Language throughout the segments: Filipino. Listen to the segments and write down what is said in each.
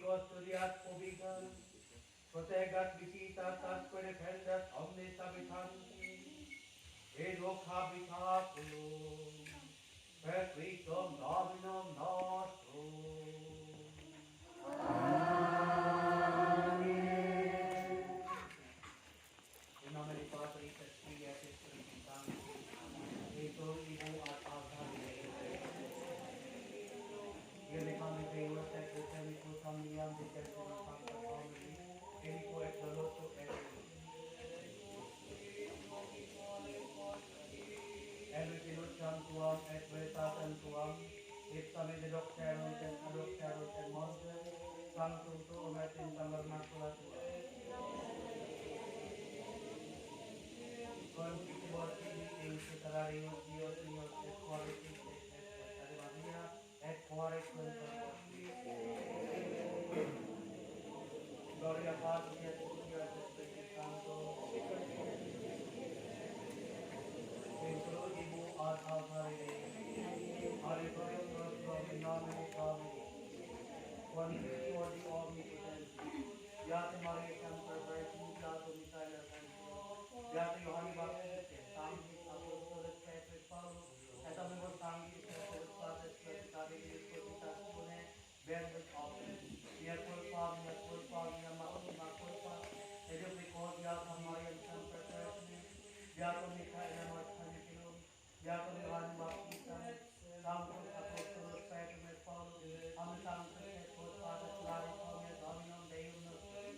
Gosturiat Obigan, Protegat Visita Tasquere Feldas Omnes Habitanti, Edoc Habitaculum, Perquitum Dominum Nostrum. In nomine Patris et Filii et Spiritus Sancti, et Ibu ad Altare. Io ne come Deus et Dominicus omnium discensus sancta Domini, Filipo et Doloso et Elutinutiam tuam et veritatem tuam, ipsame dedocterum et adopterum et monte, sanctum tuum et in tabernacula tua. Conficibus tibi in secularius Dios mios et qualitis et Ave Maria et cuore conservatis. Gloria Patri et Filio et Spiritus Sancto. Introducibu ad altare Dei. Auditorium nostrum in nomine Domini. Quantificio di omnipotens. Beate Maria Semper Virgin, Beato Michael Arcangelo, Beato Ioannis Baptistus, Sanctis Apostolos Petrus Paulus, et amibus Sanctis Petrus Patres Classificabilis Cogitatione, verbus opus, mea culpa, mea maxima culpa, et duplicotiatam Mariam Semper Virgin, Beato Michael Arcangelo, Beato Ioannis Baptistus, Sanctus Apostolos Petrus et Paulus, Amen Sanctus et Quod Pater Claris Omnia Dominum Deum nostrum.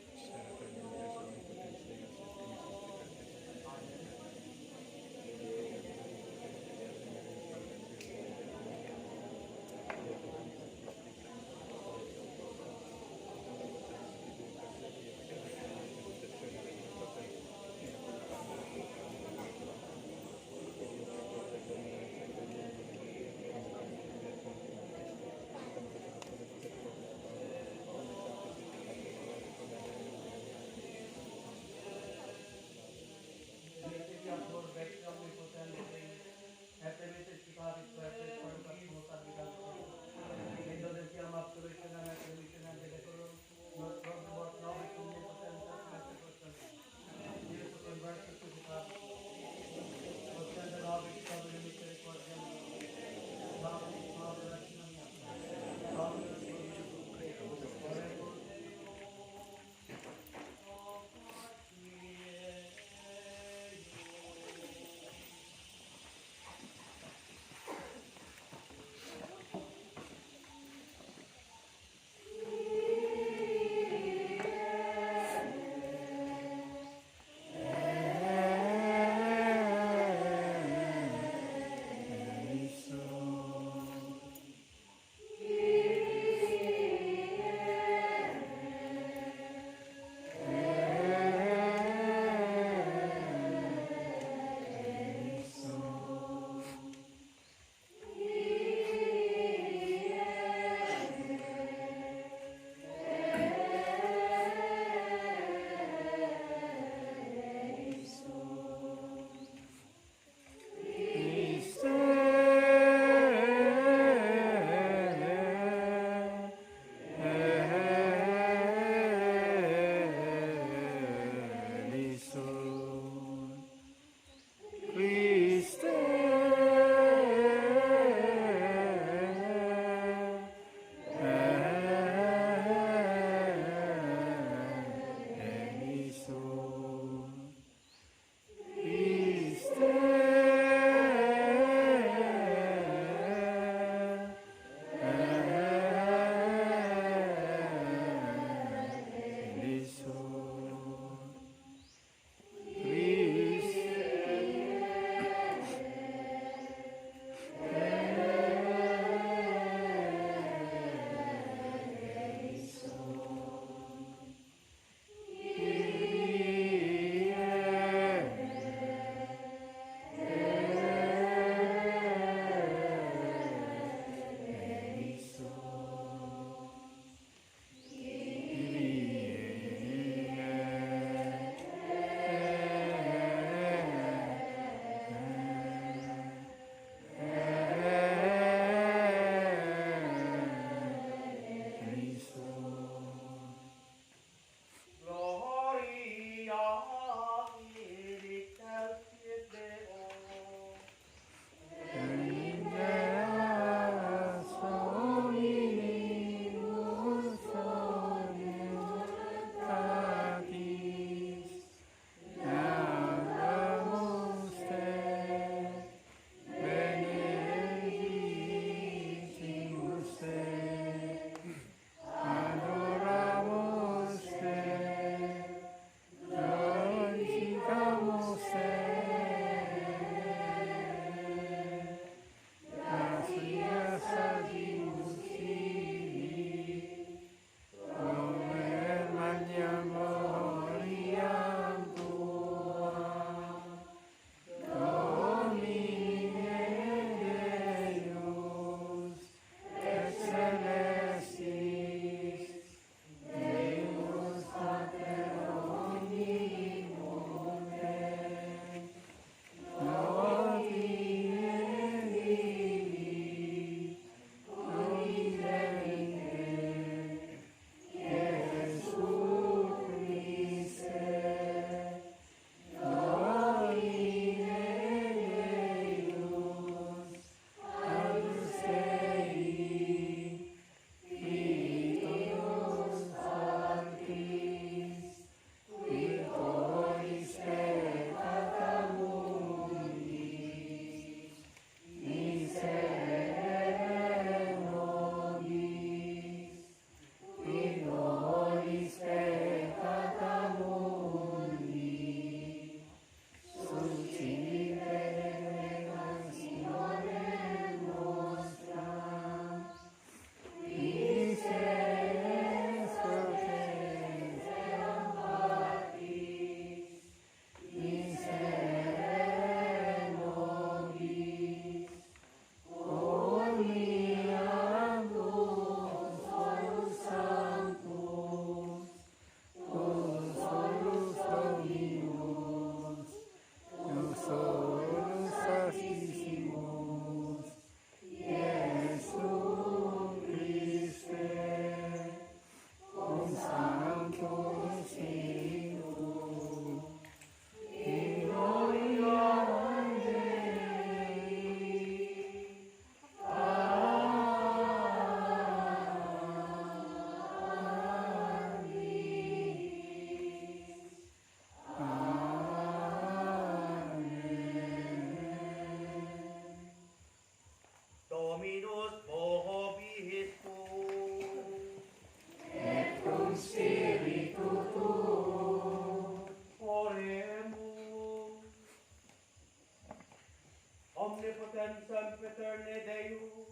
eterne Deus,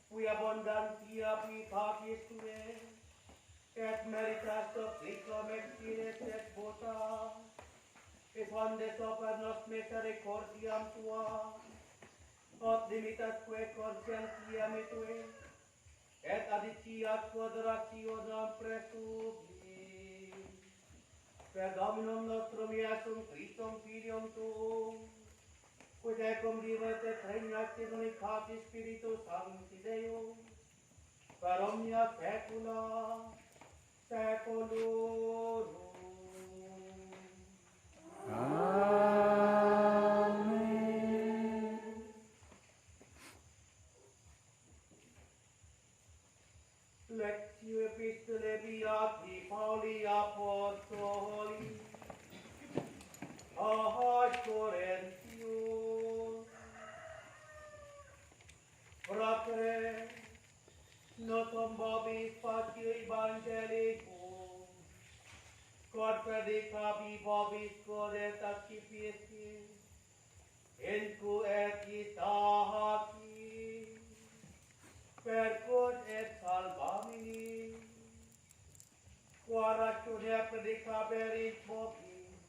qui abundantia pitatis tue, et meritas supplica mexires et votas, et hondes oper nos misericordiam tua, ot limitasque conscientiam tue, et additiat quadrationem presubis. Per Dominum nostrum Iesum Christum Filium tuum, quid ecum vivit et regnat in unitate Spiritus Sancti Deus, per omnia saecula saeculorum. Amen. Lectio Epistolae Beati Pauli Apostoli ad Corinthius. Fratres, notum vobis patio evangelicum, quod predicabi vobis quod et accipiestis, in cui ecitaci, per quod et salvamini, qua rationea predicaberit vobis,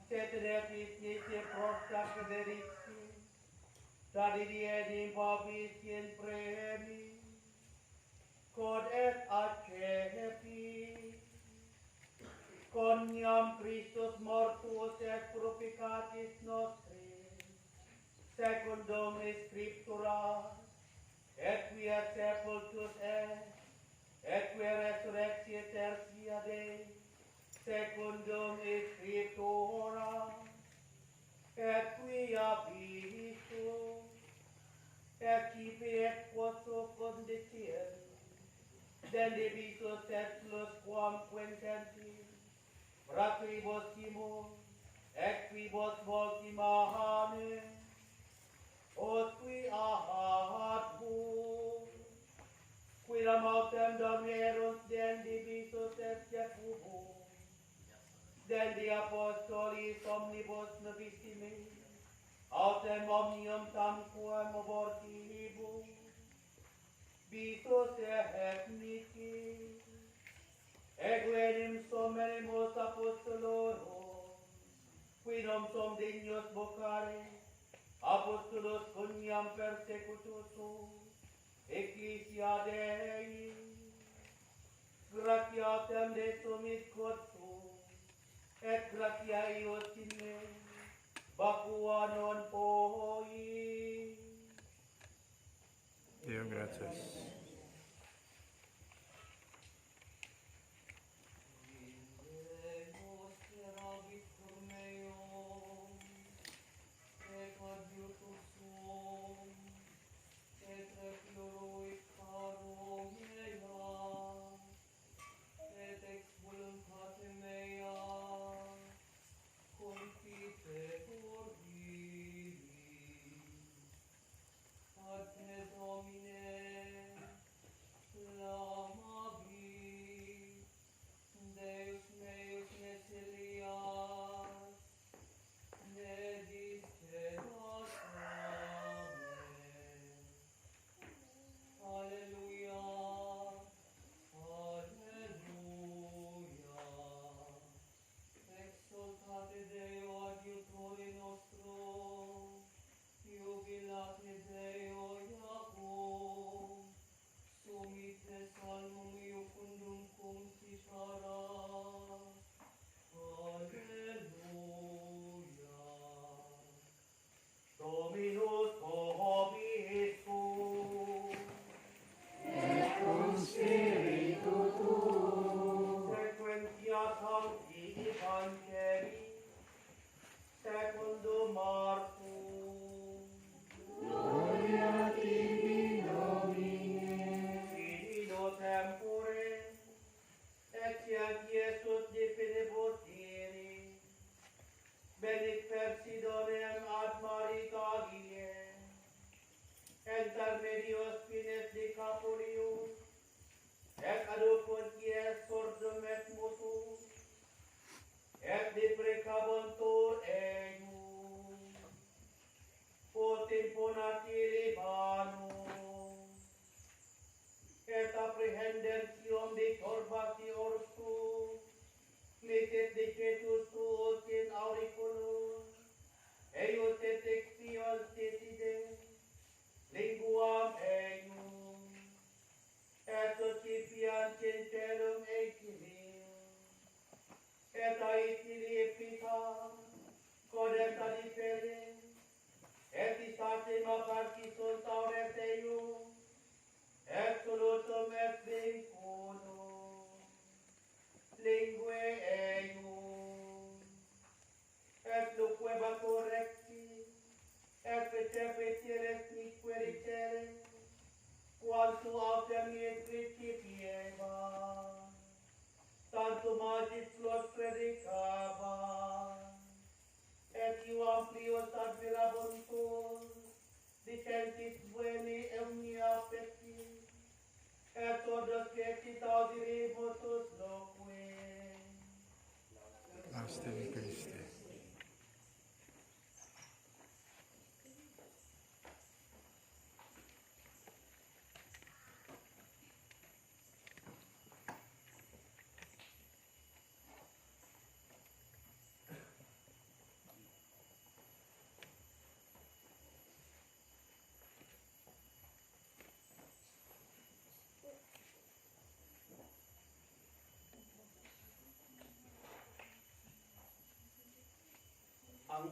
sed repis nisi prosca crederixi, Tradidiem vobis in premi, quod et accepis, coniam Christus mortuus et purificatis nostris, secundum Scripturas, et quia sepultus est, et quia resurrectie tertia Dei, secundum Scripturas, et quia visus, Eccipe et quoso conditieri, dendivisus et plus quam quintentis, fratribus Simon, equibus voltima hane, os qui ahatbus, quidam autem dormierus dendivisus et sepubus, dendi apostolis omnibus novissimis, autem omnium tamquam abortibus, visus et nicis, eguenim somerimus apostolorum, quidam som dignos vocare, apostolus coniam persecutus, ecclesia Dei, gratiatem de summis cortus, et gratia eius in me, vacua non poi. Deo gratias.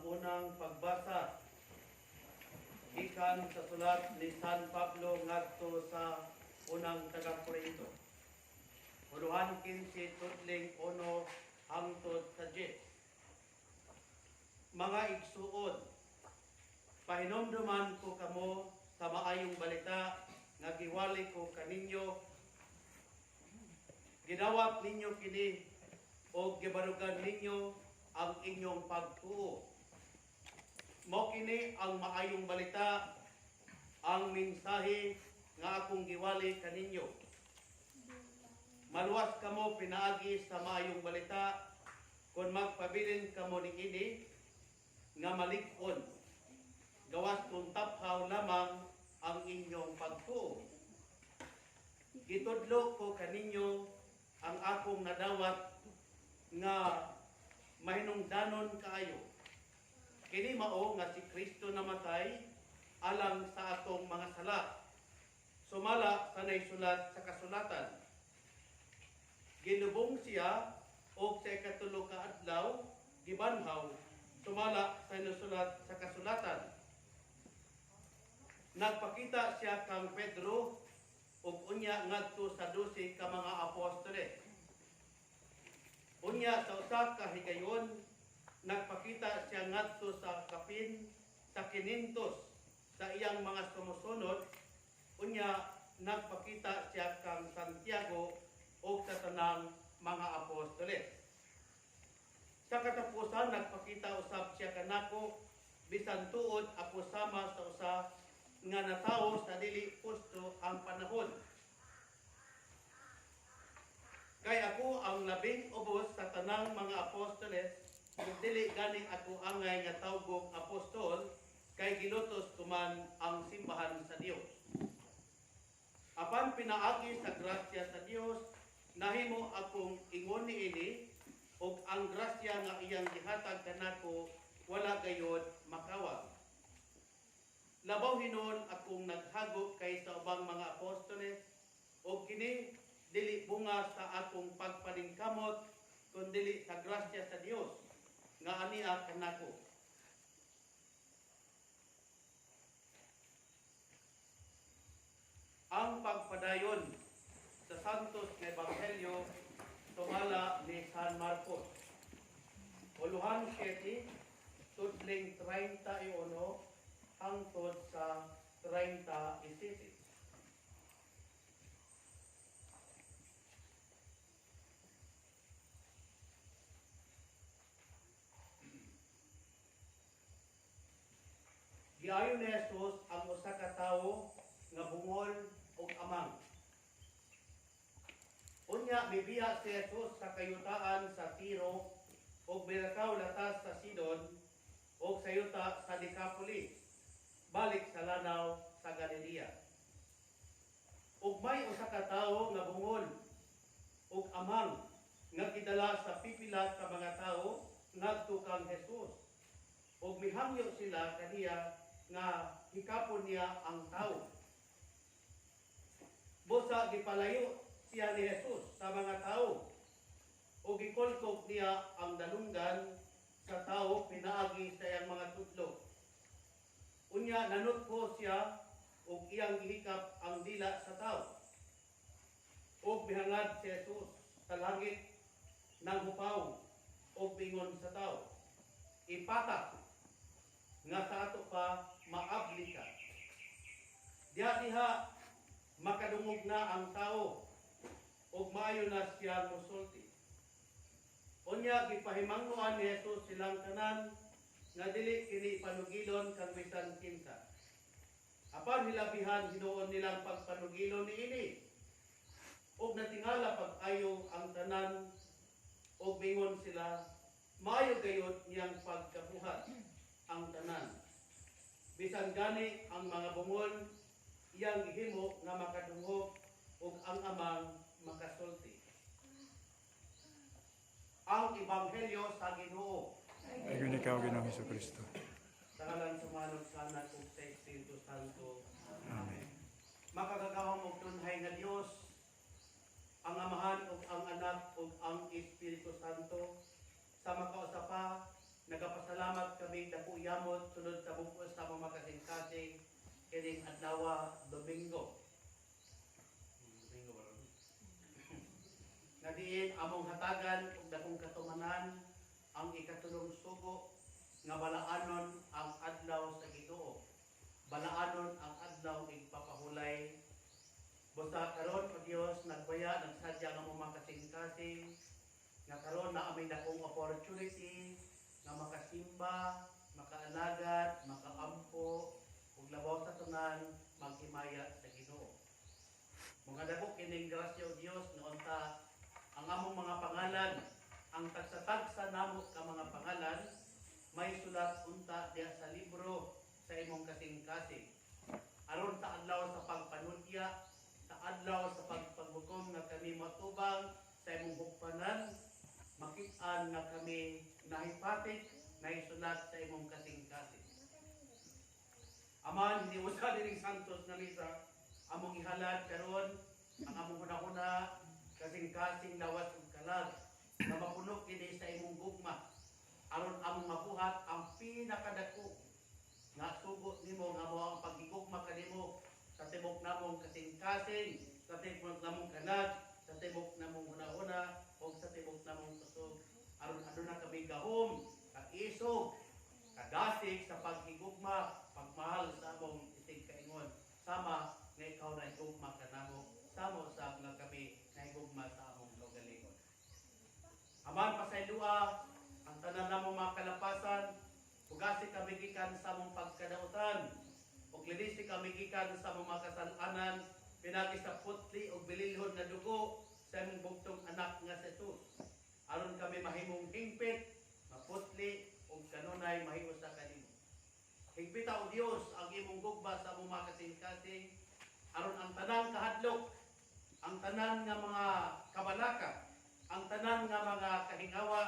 unang pagbasa gikan sa sulat ni San Pablo ngadto sa unang taga-Korinto. Puluhan 15 tudling 1 hangtod sa 10. Mga igsuon, pahinomduman ko kamo sa maayong balita nga giwali ko kaninyo. Ginawat ninyo kini o gibarugan ninyo ang inyong pagtuo. Mao kini ang maayong balita, ang mensahe nga akong giwali kaninyo. Maluwas kamo pinaagi sa maayong balita kung magpabilin kamo niini nga malig-on. Gawas kung taphaw lamang ang inyong pagtuo. Gitudlo ko kaninyo ang akong nadawat nga mahinungdanon kaayo. Kini mao nga si Kristo namatay alang sa atong mga sala. Sumala sa naisulat sa kasulatan. Ginubong siya og sa ikatulo ka adlaw gibanhaw. Sumala sa naisulat sa kasulatan. Nagpakita siya kang Pedro ug unya ngadto sa 12 ka mga apostoles. Unya sa usa ka higayon nagpakita siya ngadto sa kapin sa 500 sa iyang mga sumusunod. Unya nagpakita siya kang Santiago o sa tanang mga apostoles. Sa katapusan nagpakita usab siya kanako bisan tuod ako sama sa usa nga natawo sa dili pusto ang panahon. Kay ako ang labing ubos sa tanang mga apostoles, ug dili gani ako angay nga tawgog apostol, kay gilutos ko man ang simbahan sa Dios. Apan pinaagi sa grasya sa Dios, nahimo akong ingon niini, ug ang grasya nga iyang gihatag kanako wala gayud makawag. Labaw hinon akong naghagop kay sa ubang mga apostoles, o kini dili bunga sa akong pagpaningkamot, kundi sa grasya sa Dios nga ania kanako. Ang pagpadayon sa Santos nga Ebanghelyo tumala ni San Marcos. Puluhan 7, tudling 31 hangtod sa 37. Giayon ni Jesus ang usa ka tawo nga bungol ug amang. Unya bibiya si Jesus sa kayutaan sa Tiro ug milakaw latas sa Sidon ug sa yuta sa Decapolis, balik sa lanaw sa Galilea. Ug may usa ka tawo nga bungol ug amang nga gidala sa pipila ka mga tawo ngadto kang Jesus. Ug mihangyo sila kaniya nga hikapon niya ang tawo. Busa gipalayo siya ni Jesus sa mga tawo ug gikolkog niya ang dalunggan sa tawo pinaagi sa iyang mga tudlo. Unya nanutko siya ug iyang gihikap ang dila sa tawo. Ug mihangad si Jesus sa langit nang hupaw ug bingon sa tawo, ipatak nga sa ato pa maabli ka. Diha makadungog na ang tao ug maayo na siya mosulti. Unya gipahimangnuan ni Jesus silang tanan nga dili kini panugilon kang bisan kinsa. Apan hilabihan hinuon nilang pagpanugilon niini. Ug natingala pag-ayo ang tanan ug bingon sila, maayo gayud niyang pagkabuhat ang tanan. Bisan gani ang mga bungol iyang gihimo nga makadungog ug ang amang makasulti. Ang Ebanghelyo sa Ginoo. Ayon ikaw, Ginoong Hesukristo. Sa ngalan sumanod sa Anak ug sa Espiritu Santo. Amen. Makagagahom og tunhay nga Dios, ang Amahan ug ang Anak ug ang Espiritu Santo, sa makausapa Nagapasalamat kami dako yamot sunod sa bukos sa mga kasing-kasing kining adlaw Domingo. Domingo ba ron? Nga diin among hatagan ug dakong katumanan ang ikatulong sugo nga balaanon ang adlaw sa Ginoo. Balaanon ang adlaw igpapahulay. Busa karon o Dios nagbaya nagsadya nga mga kasing-kasing nga karon na amay dakong opportunity nga makasimba, makaalagat, makaampo ug labaw sa tanan maghimaya sa Ginoo. Mga dako kining grasya o Dios nga unta ang among mga pangalan, ang tagsa-tagsa namo ka mga pangalan may sulat unta diha sa libro sa imong kasing-kasing. Aron sa adlaw sa pagpanudya, sa adlaw sa pagpaghukom nga kami matubang sa imong hukpanan, makit-an nga kami nahipatik na isulat sa imong kasing-kasing. Aman, hindi usa diring santos na misa, among ihalad karon ang among hunahuna kasing-kasing lawas ug kalag na mapuno kini sa imong gugma aron among mabuhat ang pinakadako nga sugo nimo nga mao ang paghigugma kanimo sa tibok namong kasing-kasing, sa tibok namong kalag, sa tibok namong hunahuna o sa tibok namong kusog aron aduna kami gahom, kaisog, kadasig sa paghigugma, pagmahal sa among itig kaingon sama nga ikaw na higugma kanamo, sama usab nga kami na higugma sa among kaugalingon. Aman pasaylua ang tanan namong mga kalapasan, ugasi kami gikan sa among pagkadautan, ug linisi kami gikan sa among mga kasalanan, pinagi sa putli ug bililhon nga dugo sa imong bugtong anak nga si Jesus. Aron kami mahimong hingpit, maputli ug kanunay mahimo sa kanimo. Higpita o Dios ang imong gugma sa among mga kasing-kasing aron ang tanang kahadlok, ang tanan nga mga kabalaka, ang tanan nga mga kahingawa,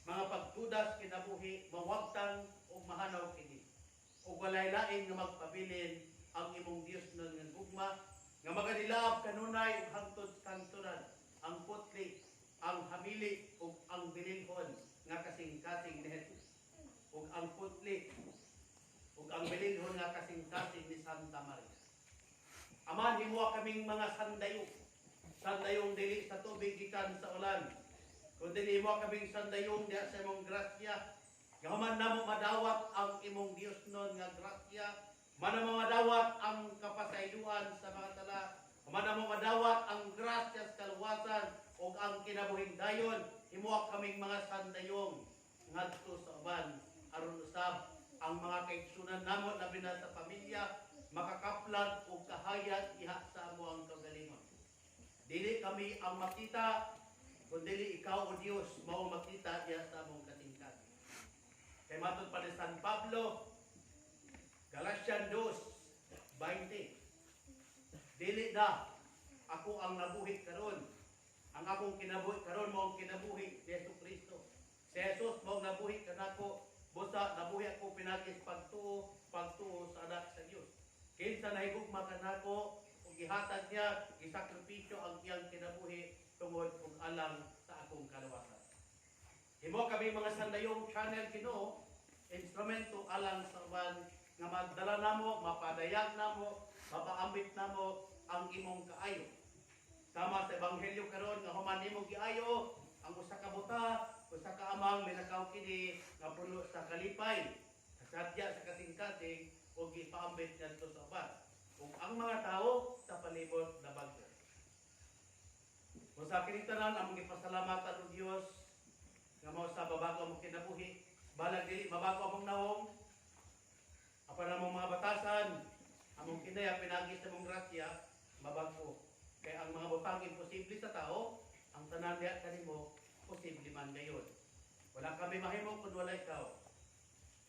mga pagtudas kinabuhi, mawagtang ug mahanaw kini. Ug walay lain nga magpabilin ang imong Dios nga gugma nga magadilaab kanunay ug hangtod kanturan ang putli, ang hamili ug ang bililhon nga kasing-kasing ni Jesus. Ug ang putli ug ang bililhon nga kasing-kasing ni Santa Maria. Aman himuha kaming mga sandayo. Sandayong dili sa tubig gikan sa ulan. Kundi himuha kaming sandayong diha sa imong grasya. Gahuman namo madawat ang imong Dios nun nga grasya. Manamo madawat ang kapasayloan sa mga tala. Manamo madawat ang grasya sa kaluwasan ug ang kinabuhing dayon. Himuha kaming mga sandayong ngadto sa uban aron usab ang mga kaigsunan namo labi na sa pamilya makakaplag ug kahayag iha sa amo ang kaugalingon. Dili kami ang makita kundi ikaw o Dios mao makita diha sa among kasing-kasing. Kay matod pa ni San Pablo Galatians 2:20, dili na ako ang nabuhi karon, ang akong kinabuhi karon mao ang kinabuhi ni Jesucristo. Si Jesus mao nabuhi kanako, busa nabuhi ako pinagis pagtuo sa anak sa Dios. Kinsa nahigugma kanako ug gihatag niya, gisakripisyo ang iyang kinabuhi tungod ug alang sa akong kaluwasan. Himo kami mga sandayong channel Ginoo, instrumento alang sa uban nga magdala namo, mapadayag namo, mapaambit namo ang imong kaayo. Sama sa ebanghelyo karon nga human nimo giayo ang usa ka buta, usa ka amang minakaw kini nga puno sa kalipay, sadya sa kasing-kasing ug gipaambit ngadto sa uban. Ug ang mga tawo sa palibot nabagto. Usa kini tanan among gipasalamatan og Dios nga mao sa babago among kinabuhi, balag dili mabago among nawong. Apan among mga batasan, among kinaya pinagi sa mong grasya, mabago. Kaya ang mga butang imposible sa tao, ang tanan diha kanimo posible man gayon. Wala kami mahimo kun wala ikaw.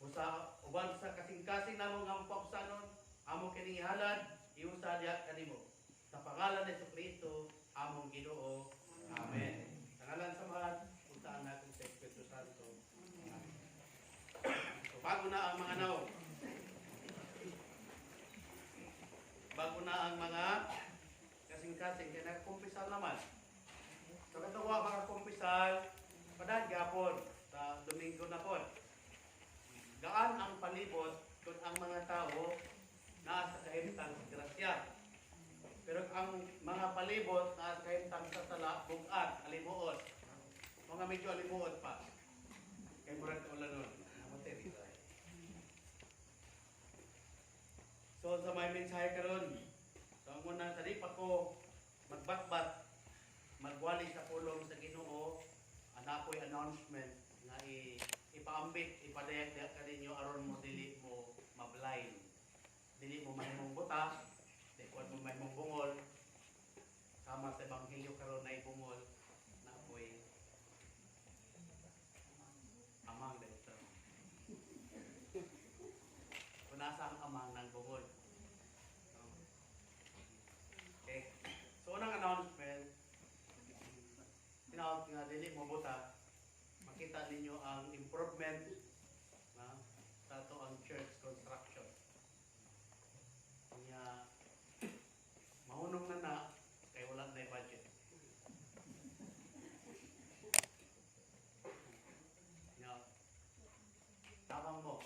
Usa uban sa kasing-kasing namong among pausanon, among kining ihalad, iusa diha kanimo. Sa pangalan ni Jesucristo, among Ginoo. Amen. Sa ngalan sa Mahal, puntaan natin sa Espiritu Santo. Amen. So, bago na ang mga naw. Bago na ang mga kasing-kasing, kaya nagkumpisal naman. So, katawa mga kumpisal, padahal gapon, sa Domingo na po. palibot kung ang mga tao nasa kahimtang grasya. Pero ang mga palibot nasa kahimtang sa sala, bugat, alimuot. Mga medyo alimuot pa. Kaya murag ulan nun. So sa may mensahe karon, so ang unang tadi pa ko magbatbat, magwali sa pulong sa Ginoo, anapoy announcement nga ipaambit, ipadayag ka ninyo aron mo dili mo mablind. Dili mo mahimong buta, di kuan mo mahimong bungol. Sama sa ebanghelyo karon na bungol na apoy amang dito. Kung nasa ang amang ng bungol. Okay. So unang announcement, tinawag nga dili mo buta, makita ninyo ang improvement na sa to ang church construction. Kanya mahunong na kay wala na budget. Kanya tabang mo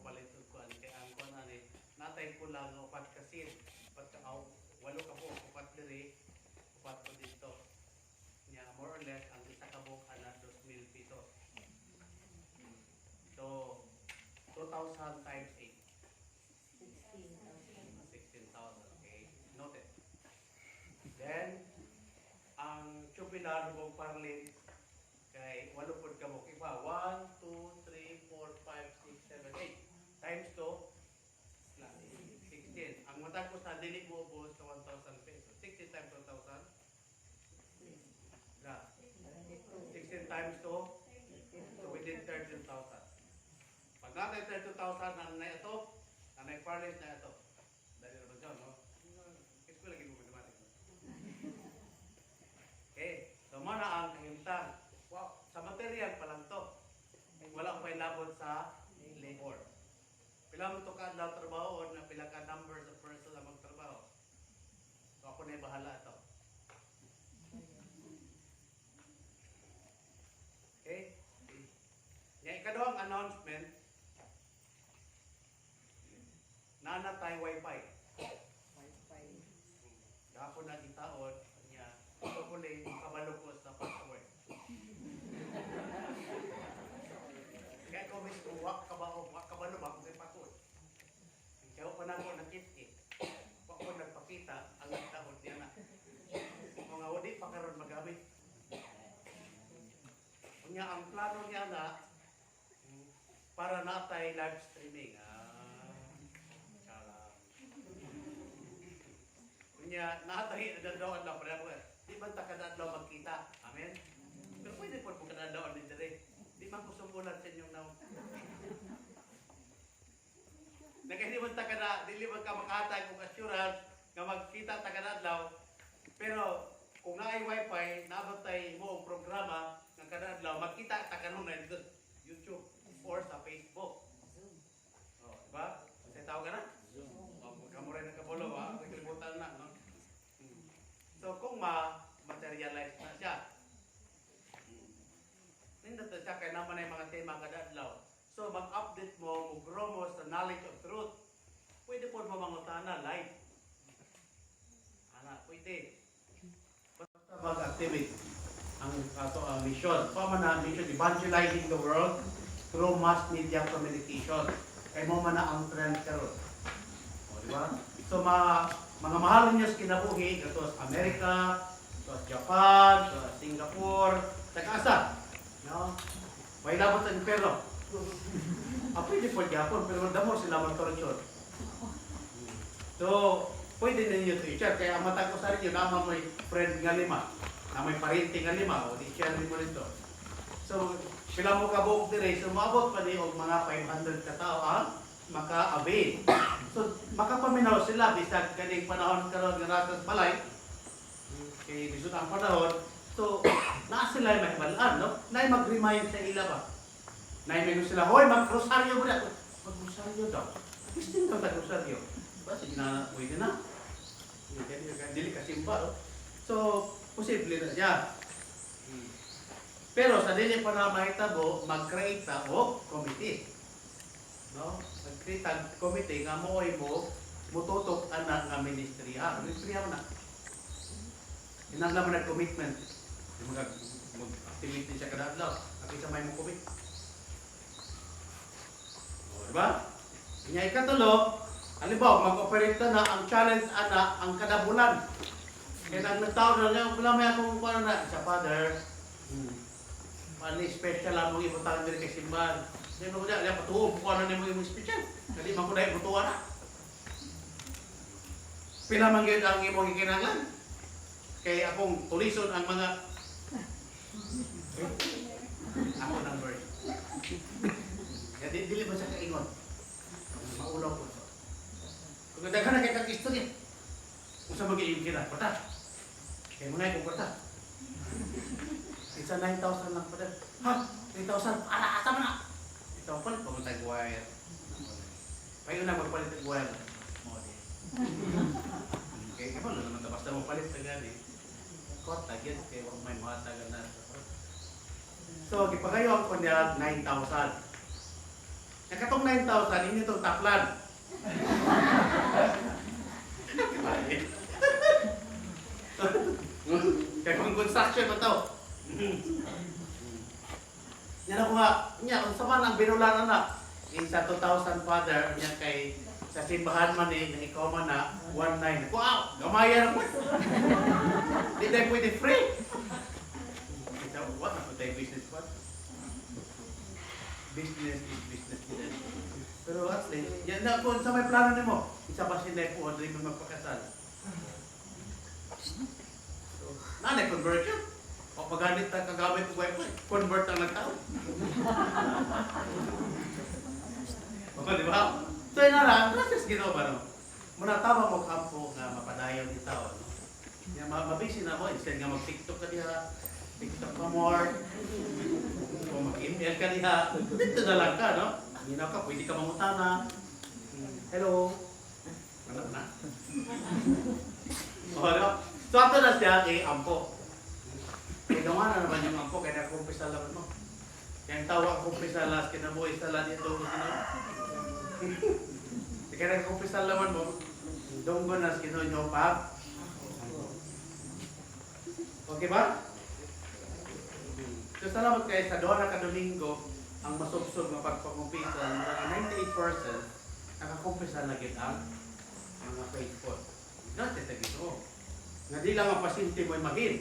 palit ko an kay ang kuan ani natay ko lang upat kasir, upat ka walo ka po, upat diri, upat ko dito. Kanya more or less ang isa ka buok ana 2,000 pesos. So 2,000 times 8. 16,000. Okay. Noted. Then, ang tubular mong parlin kay walo pod ka mo. Iba, 1, 2, 3, 4, 5, 6, 7, 8. Times 2, 16. Ang matag ko sa dili mo ubos sa 1,000 pesos. 16 times 1,000? Yeah. 16 times 2? So within 13,000. Pag natay 13,000 na ito, na parlin na ito. Dahil naman dyan, no? Kiss ko lagi mo mathematics. Okay. So, mana ang kahimtang. Wow. Sa material pa lang to. Wala ko pa'y labot sa labor. Pila mo ito ka daw trabaho na pila ka numbers of person na magtrabaho. So, ako na bahala ito. Okay? Yung ikaduhang announcement, nanatay wifi. Dapo na itaon niya, ito ko lang kabalukos sa password. Kaya kung may wak kabalo ba kung may password. Kaya ko na ko nakit-kit. Wak ko nagpakita ang itaon niya na. Mga wadi pa karon magamit. Kanya ang plano niya na para natay live streaming. Kanya natay dadawan lang para ko. Di man ta kadadlaw magkita. Amen. Pero pwede po kadadlaw din dire. Di man ko sumbulan sa inyong naw. Nagkahili man ta kada dili man ka makatag og assurance nga magkita ta kadadlaw. Pero kung naay wifi, naabot tay mo ang programa nga kadadlaw magkita ta kanon na dito YouTube or sa Facebook. Oh, di ba? Say tawag ka na? Zoom. Oh, kamuray na kabolo ha. Nagkalibutan na, no? So kung ma-materialize na siya, nindot na siya kaya naman ay mga tema kadadlaw. So mag-update mo, mag-grow mo sa knowledge of truth. Pwede po mo mangutana live. Ana, pwede. Basta mag-activate ang ato ang mission. Paano na mission? Evangelizing the world through mass media communication. Kaya mo man na ang trend karon. O, di ba? So mga mahal niyo sa kinabuhi, ito sa Amerika, ito sa Japan, ito sa Singapore, sa Asa. No? May labot sa impero. Pwede po Japan, pero damo sila mag-torture. So, pwede ninyo ito i-share. Kaya ang mata ko sa rin yun, naman may friend nga 5, na may parinting nga 5, o di-share mo nito. So, sila mo kabuok dire, so maabot pa niyo mga 500 katao ang maka-avail. So, makapaminaw sila bisag kaning panahon karon nga rasas balay. Kay bisud ang panahon. So, naa sila may balaan, no? Nay mag-remind sa ila ba? Nay may sila, hoy mag-rosaryo ba? Mag-rosaryo daw. Gusto daw tag-rosaryo. Ba sige na pwede na. Dili ka simba, no? So, posible na siya. Pero sa dili pa na mahitabo, mag-create ta og committee. No? Nagkritag committee nga mo'y mo mututok anak nga ministriya. Ministriya mo na. Inang naman na commitment. Yung mag-activity siya kada adlaw. Nakita may mo commit. O, diba? Inya ikatulo, halimbawa, mag-operate na ang challenge ana ang kada bulan. Kaya nagtaon na nga, wala may akong paano na, sa father, mali special lang mong ibutang din kay simbahan. Hindi mo na, patuho, bukuan na mo yung special. Hindi man ko dahil butuan na. Pila man yun ang imong ikinanglan. Kaya akong tulison ang mga ako number. Kaya dili ba siya kaingon? Maulaw po. Kung nagdagan na kayo kag-istorya, kung sa mag-iim kina, pata. Kaya mga ikong pata. Isa 9,000 lang pata. Ha? 3,000? Asa mo na? Ito ang palit, pumunta yung wire. Payo na magpalit yung wire. Kaya kapag naman basta magpalit na gani. Kot, tagyan, kaya huwag may mahatagan na. So, gipagayon ko niya 9,000. Nakatong 9,000, hindi itong taklan. Kaya kung construction ba ito? Yan ako nga, kung saan ang binulan na, sa 2,000 father, niya kay sa simbahan man na ikaw man na 1,900. Wow! Gamayan ako! Hindi tayo pwede free! What? Ako tayo business ba? Business is business din. Pero at least, yan na kung sa may plano nimo, isa pa sila po, hindi mo magpakasal. So, nanay, conversion. O pagganit na kagamit ko wifi, convert ang nagtao. O, di ba? So, yun na lang, process ginawa no? Muna tama mo kampo nga mapadayon ni tao. No? Yan, mabisi na mo, instead nga mag-tiktok ka diha, TikTok ka more, o mag-email ka diha, dito na lang ka, no? Minaw ka, pwede ka mangutana. Hello? Ano na? O, no? So, ato na siya kay Ampo. Kaya gawa na naman yung Ampo, kaya nakumpisa naman mo. Kaya ang tawag kumpisa las, kinabuhay sa lan ito, kaya nakumpisa naman mo, dunggo na kinunyo pa. Okay ba? So, salamat kayo sa doon na ka-Domingo, ang masubsob na pagpakumpisa, mga 98% nakakumpisa na ang mga faithful. Dati tagino. Nga di lang ang pasinti mo'y mahil.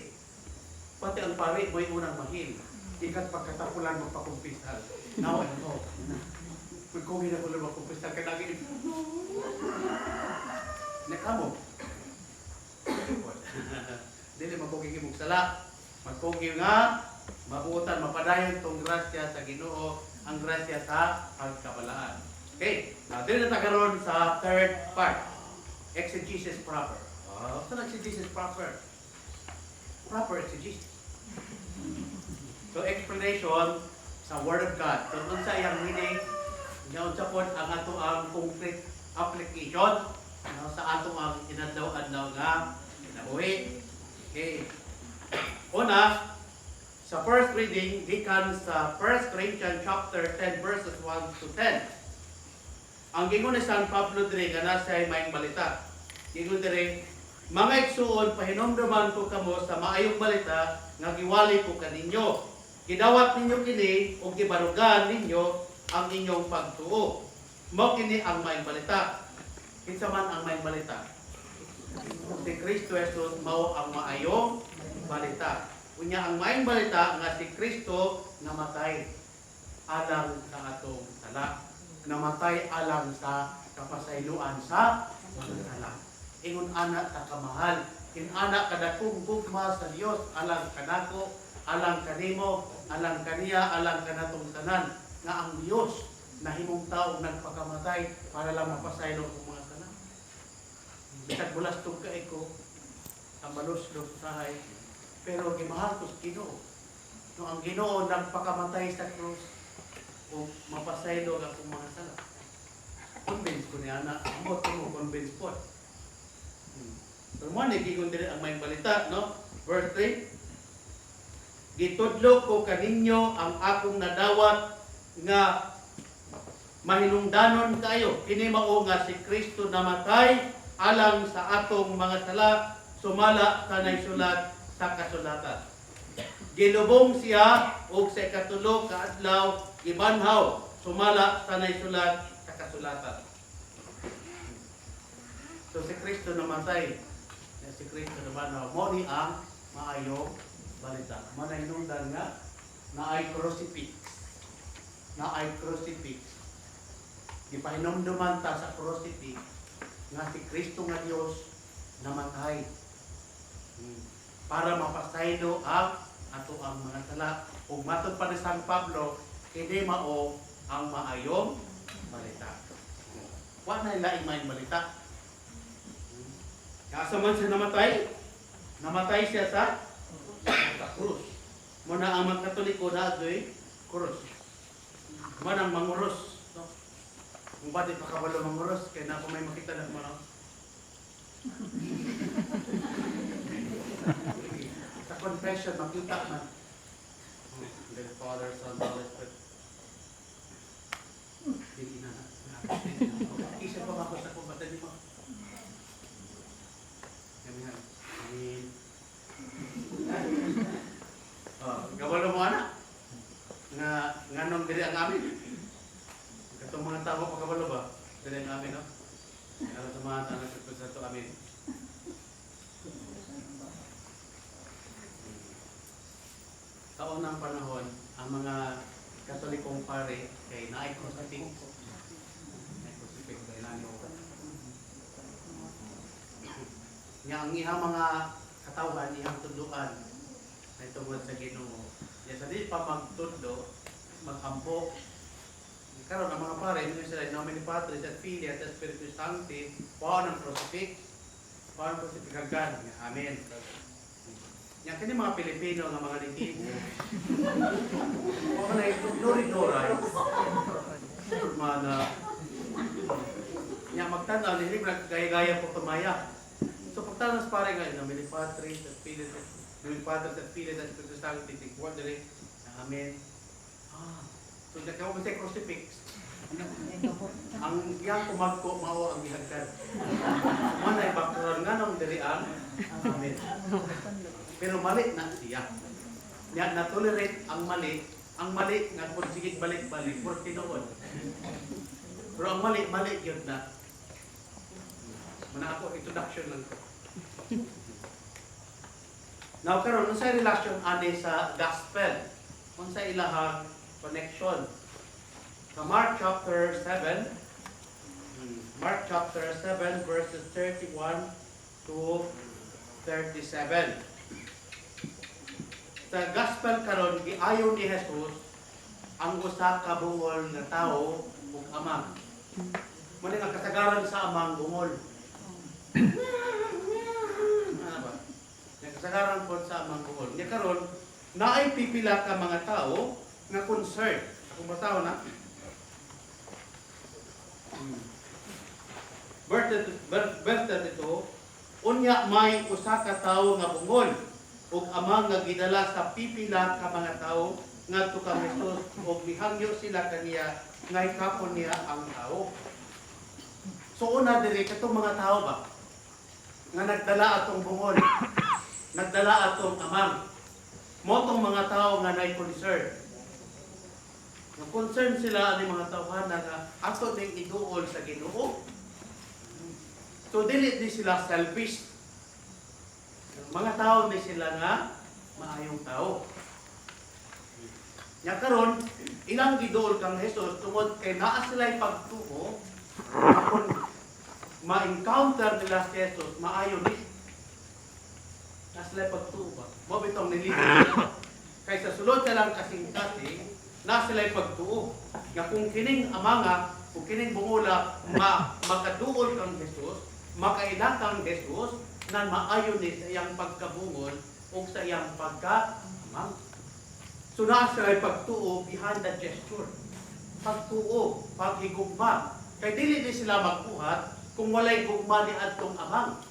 Pati ang pari mo'y unang mahil. Ikat pagkatapulan magpakumpisa. Now, ano? Kung kung na ko lang magkumpisa, kaya lagi nakamo. Dili magkuging imong sala. Magkuging nga, mabuotan, mapadayon itong grasya sa Ginoo, ang grasya sa pagkabalaan. Okay, now dito na tagaroon sa third part. Exegesis proper. Saan exegesis proper? Proper exegesis. So, explanation sa Word of God. So, kung sa iyang meaning, ngayon sa po ang ato ang concrete application sa ato ang inadlaw-adlaw nga kinabuhi. Okay. Una, sa first reading, gikan sa 1 Corinthians chapter 10 verses 1 to 10. Ang gingon ni San Pablo dire nga nasa maayong balita. Gingon dire, mga igsuon, pahinomduman ko kamo sa maayong balita nga giwali ko kaninyo. Gidawat ninyo kini o gibarugan ninyo ang inyong pagtuo. Mao kini ang maayong balita. Kinsa man ang maayong balita? Si Kristo Jesus mao ang maayong balita. Unya ang maayong balita nga si Kristo namatay alang sa atong sala. Namatay alang sa kapasayloan sa sala. Ingon anak ta kamahal, anak kadakong gugma sa Dios alang kanako, alang kanimo, alang kaniya, alang kanatong tanan nga ang Dios nahimong tao nagpakamatay para lang mapasaylo ang mga tanan. Bisag bulastog ka ko ang maluslog sahay, pero gimahal ko sa Ginoo. No ang Ginoo nagpakamatay sa krus o mapasaylo ang akong mga sala. Convince ko niya na mo convince po. Pero mo gigon diri ang maayong balita, no? Verse 3. Gitudlo ko kaninyo ang akong nadawat nga mahinungdanon kayo. Kini mao nga si Kristo namatay alang sa atong mga sala, sumala kanay sulat sa kasulatan. Gilubong siya og sa ikatulo ka adlaw gibanhaw, sumala kanay sulat sa kasulatan. So si Kristo namatay, si Kristo nabanhaw, mo ni ang maayong balita. Manahinungdan nga naay crucifix. Naay crucifix. Gipahinumduman ta sa crucifix nga si Kristo nga Dios namatay para mapasaylo ang ato ang mga sala. Ug matod pa ni San Pablo, kini mao ang maayong balita. Wa na laing maayong balita. Asa man siya namatay? Namatay siya sa krus. Muna ang mga Katoliko na adoy krus. Manang manguros. No? Kung ba't di pa kabalo manguros, kaya na ako may makita na mga sa confession, makita man. The Father, Son, Holy Spirit. Hindi na. Isa pa ako sa kumbata di mo. Amin. Gawalo mo anak. Nga nung diri ang amin. Katong mga tao pagkabalo ba? Diri ang amin, no? Ano sa mga tanan sa to amin. Sa unang panahon, ang mga Katolikong pare kay naay crucifix. Naay crucifix kay nanyo. Nga ang ihang mga katawan, ihang tudloan na tungod sa Ginoo. Ya sa di pa magtudlo, magampo. Karon ang mga pare, hindi sila nomine Patris et Filii et Spiritus Sancti, pao ng crucifix, pao ng crucifixagan. Amen. Yan kini mga Pilipino nga mga nitibo. Mga na ito, nori-noray. Mana, yan magtanaw, hindi gaya-gaya po tumaya. So pagtanaw sa pare nga, nomine Patris et Filii, nomine Patris et Filii et Spiritus Sancti, tigwa dili. Amen. So nakaw mo sa crucifix. Ang yang kumagko mao ang gihagkan. Manay background nga nung diri ang amen. Pero mali na siya. Niya na-tolerate ang mali nga kung sige balik-balik for tinuod. Pero ang mali gyud na. Muna ako introduction lang ko. Now karon unsay relasyon ani sa gospel? Unsay ilahang connection? Sa Mark chapter 7, verses 31 to 37. Sa gospel karon giayon ni Jesus ang usa ka bungol nga tawo ug ama. Muna nga kasagaran sa amang bungol. Ano ba? Kasagaran po sa amang bungol. Nya karon naay pipila ka mga tao nga concerned. Akong basaw na. Verse 32, unya may usa ka tawo nga bungol ug amang nga gidala sa pipila ka mga tawo ngadto kang Jesus ug mihangyo sila kaniya nga ikapon niya ang tawo. So una diri katong mga tawo ba nga nagdala atong bungol, nagdala atong amang. Mo tong mga tawo nga nay concern. Nga concern sila ani mga tawhan nga ato ning iduol sa Ginoo. So dili di sila selfish. Mga tao ni sila nga maayong tao. Nya karon ilang giduol kang Jesus tungod kay naa sila'y pagtuo akon ma-encounter nila si Jesus maayo ni. Naa sila'y pagtuo ba? Mo bitong nilibot kay sa sulod sa lang kasing-kasing naa sila'y pagtuo. Nga kung kining amanga, kung kining bungula makaduol kang Jesus, makailang kang Jesus na maayon ni sa iyang pagkabungol o sa iyang pagka-amang. So naa sila'y pagtuo behind the gesture. Pagtuo, paghigugma. Kay dili di sila magbuhat kung walay gugma ni adtong amang.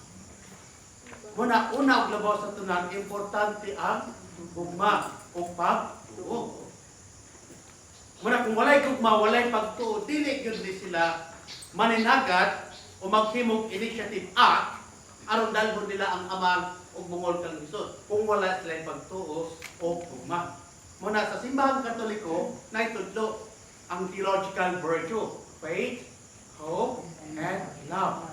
Muna una og labaw sa tunan, importante ang gugma o pagtuo. Muna kung walay gugma, walay pagtuo, dili gyud di sila maninagat o maghimog initiative act aron dalhon nila ang amang ug bungol kang Hesus. Kung wala sila pagtuo o gugma. Muna sa simbahang Katoliko, naitudlo ang theological virtue, faith, hope, and love.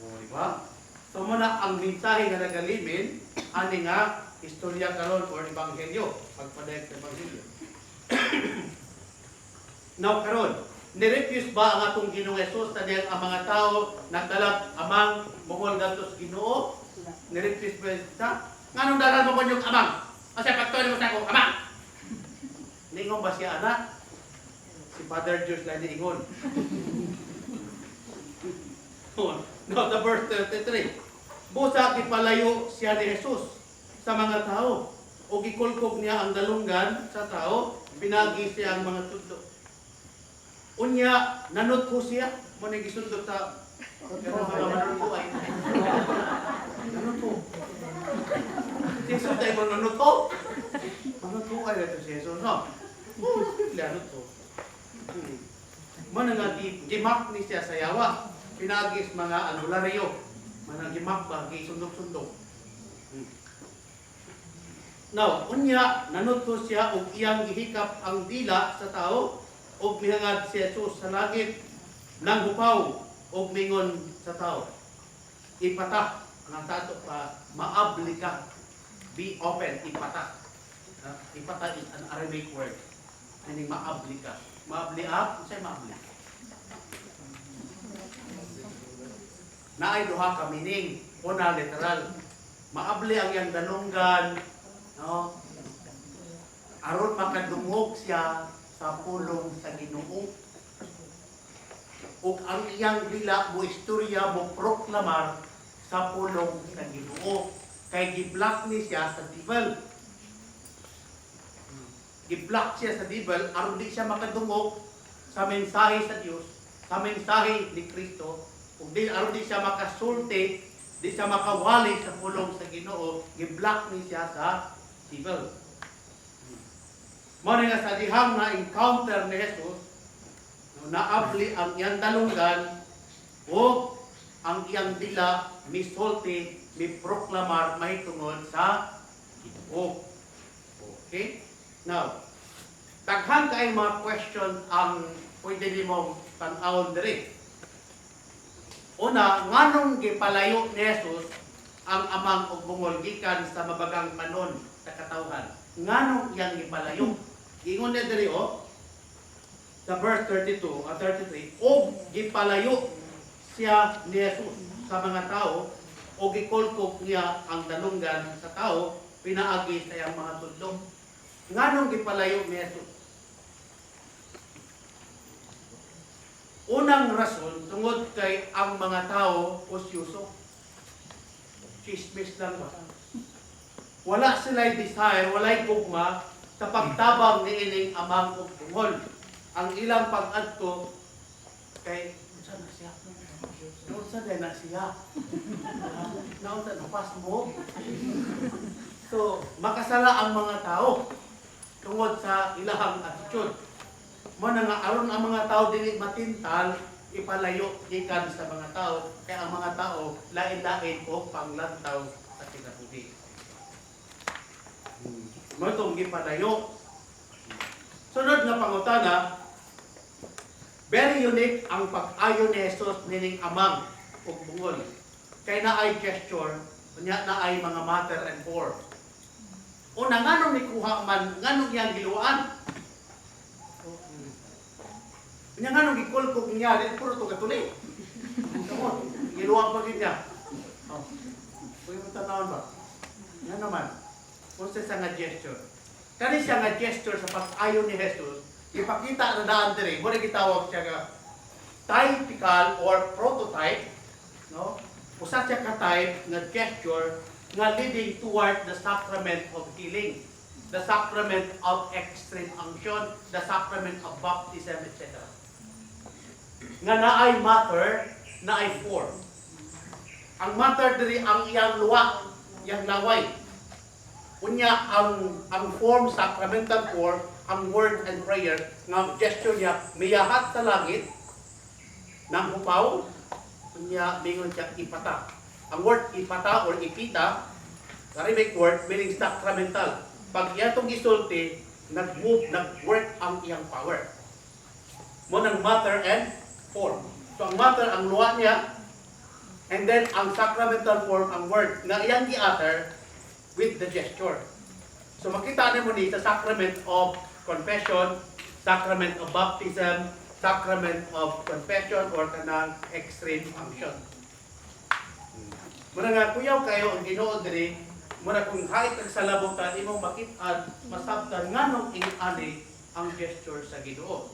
O, diba? So muna ang mensahe nga nagalibin, ani nga istorya karon or ebanghelyo, pagpadayag sa ebanghelyo. Now karon, nirefuse ba ang atong Ginoong Hesus taniya ang mga tao nagdalap amang bungol gadto sa Ginoo? Nirefuse ba ita? Nganong dalan mo yung amang? Kasi pagtuon mo sa ako, amang! Ningon ba siya anak? Si Father George lang niingon. Now the verse 33. Busa gipalayo siya ni Jesus sa mga tao. O gikulkog niya ang dalunggan sa tao, pinagi siya ang mga tudlo. Unya, nanutho siya. Mo na gisundot sa pero mga manutho ay. Nanutho. Jesus ay mo nanutho. Manutho ay ito si Jesus, no? Nanutho. Mo na nga gimak ni siya sa yawa. Pinagis mga anularyo. Manang gimak ba, gisundok-sundok. Now, unya, nanutho siya og iyang gihikap ang dila sa tao og mihangad si Jesus sa langit nang hupaw og mingon sa tao. Ipata, ang tato pa, maabli ka. Be open, ipata. Ipata is an Arabic word. Meaning maabli ka. Maabli up, say maabli. Naay duha ka meaning, una literal. Maabli ang iyang dalunggan, no? Aron makadungog siya sa pulong sa Ginoo. Ug ang iyang dila mo istorya mo proklamar sa pulong sa Ginoo. Kay giblock ni siya sa devil. Giblock siya sa devil aron di siya makadungog sa mensahe sa Dios, sa mensahe ni Kristo. Ug di aron di siya makasulti, di siya makawali sa pulong sa Ginoo, giblock ni siya sa devil. Mo nga sa dihang na encounter ni Jesus, naabli ang iyang dalunggan o ang iyang dila misulti, miproklamar mahitungod sa Ginoo. Okay? Now, daghan kay mga question ang pwede nimo tan-awon diri. Una, nganong gipalayo ni Jesus ang amang ug bungol gikan sa mabagang panon sa katawhan? Nganong iyang gipalayo? Ingon na diri sa verse 32 at 33, og gipalayo siya ni Jesus sa mga tao o gikulkok niya ang dalunggan sa tao, pinaagi sa iyang mga tudlo. Nganong gipalayo ni Jesus? Unang rason, tungod kay ang mga tao osyoso. Chismis lang ba? Wala sila'y desire, wala'y gugma sa pagtabang ni ining amang ug bungol. Ang ilang pag-adto kay unsa na siya? Unsa na siya? Naunsa na pas mo? So, makasala ang mga tao tungod sa ilahang attitude. Mo na nga aron ang mga tao dili matintal, ipalayo gikan sa mga tao kay ang mga tao lain-lain o panglantaw sa kinabuhi. Mo itong gipalayo. Sunod nga pangutana, very unique ang pag-ayo ni Jesus nining amang ug bungol. Kay naay gesture, unya naay mga matter and form. Una nganong ni kuha man, nganong iyang giluan? Unya nganong gikulkog niya, di puro to katuli. Tamo, giluan pa gid niya. Oh. Kuya mo tanawon ba? Nga naman. Kung sa nga gesture. Kani siya nga gesture sa pag-ayo ni Jesus, ipakita na daan diri, mo gitawag siya nga typical or prototype, no? Usa siya ka type nga gesture nga leading toward the sacrament of healing, the sacrament of extreme unction, the sacrament of baptism, etc. Nga naay matter, naay form. Ang matter diri ang iyang luwa, iyang laway. Unya ang form, sacramental form, ang word and prayer, nga gesture niya, miyahat sa langit, ng upaw, unya, mingon siya ipata. Ang word ipata or ipita, Arabic word, meaning sacramental. Pag yatong gisulti, nag-work ang iyang power. Mo ng matter and form. So ang matter, ang luwa niya, and then ang sacramental form, ang word, na iyang gi-utter with the gesture. So makita mo ni sa sacrament of confession, sacrament of baptism, sacrament of confession, or kanang extreme function. Muna nga, kuyaw kayo ang Ginoo diri, muna kung hait ang salabutan, imong makit-an, masabtan nga nung ingani ang gesture sa Ginoo.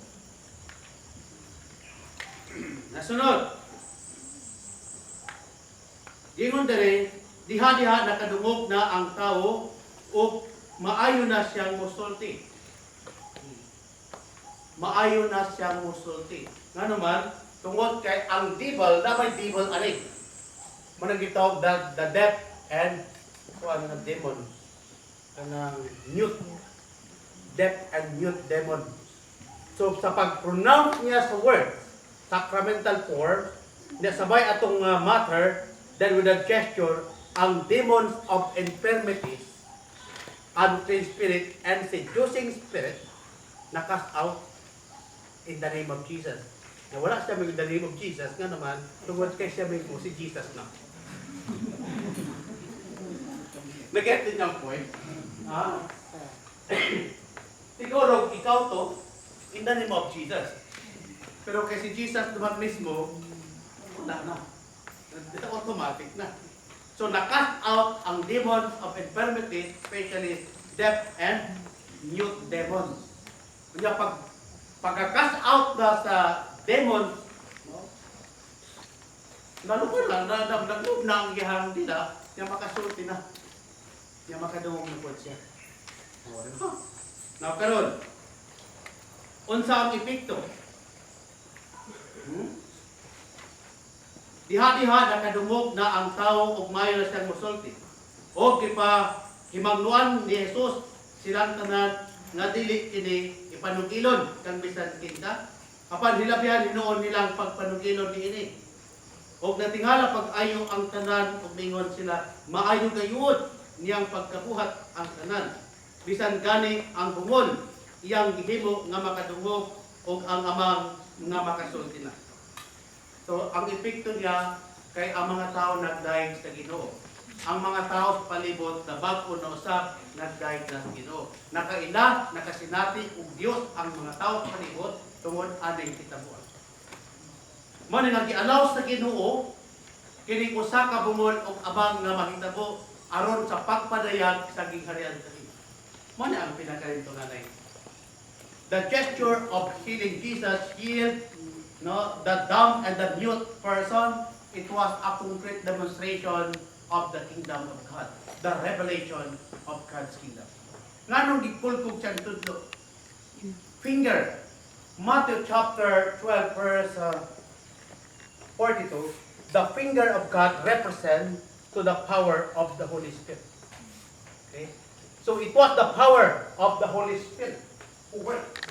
Nasunod. Ingon diri, diha-diha nakadungog na ang tao o maayo na siyang musulti. Maayo na siyang musulti. Nga naman, tungod kay ang devil, na may devil ani. Manang gitawag the deaf and kuan nga demon. Kanang mute. Deaf and mute demon. So sa pag-pronounce niya sa word, sacramental form, niya sabay atong matter, then with a gesture, ang demons of infirmities, unclean spirit, and seducing spirit, na-cast out in the name of Jesus. Na wala siya may in the name of Jesus, nga naman, tungod kay siya may si Jesus na. Nag-get din yung point? Siguro, ikaw to, in the name of Jesus. Pero kay si Jesus naman mismo, wala na. Ito automatic na. So, na-cast out ang demons of infirmity, especially deaf and mute demons. Kanya pagka-cast out na sa demons, nalukon lang, naglup na ang gihang nila, niya makasulti na. Niya makadungong na po siya. Now, karon, unsa ang epekto? Diha-diha nakadungog na ang tao ug maayo na siyang mosulti. O kipa himangnuan ni Jesus silang tanan nga dili kini ipanugilon kang bisan kinta. Apan hilabihan hinuon nilang pagpanugilon niini. Og natingala pag-ayo ang tanan ug mingon sila maayo gayud niyang pagkabuhat ang tanan. Bisan gani ang bungol iyang gihimo nga makadungog og ang amang nga makasulti na. So, ang epekto niya kay ang mga tao nagdaig sa Ginoo. Ang mga tao sa palibot na bag-o na usap nagdaig na sa Ginoo. Nakaila, nakasinati ug Dios ang mga tao sa palibot tungod aning kitabuan. Mao ni nagialaw sa Ginoo kini usa ka bungol ug abang nga mahitabo aron sa pagpadayag sa gingharian sa Ginoo. Mao ni ang pinakarinto nanay. The gesture of healing Jesus healed the dumb and the mute person, it was a concrete demonstration of the kingdom of God, the revelation of God's kingdom. Nganong gikulkog siyang tudlo? Finger. Matthew chapter 12 verse 42, the finger of God represents to the power of the Holy Spirit. Okay? So it was the power of the Holy Spirit who worked.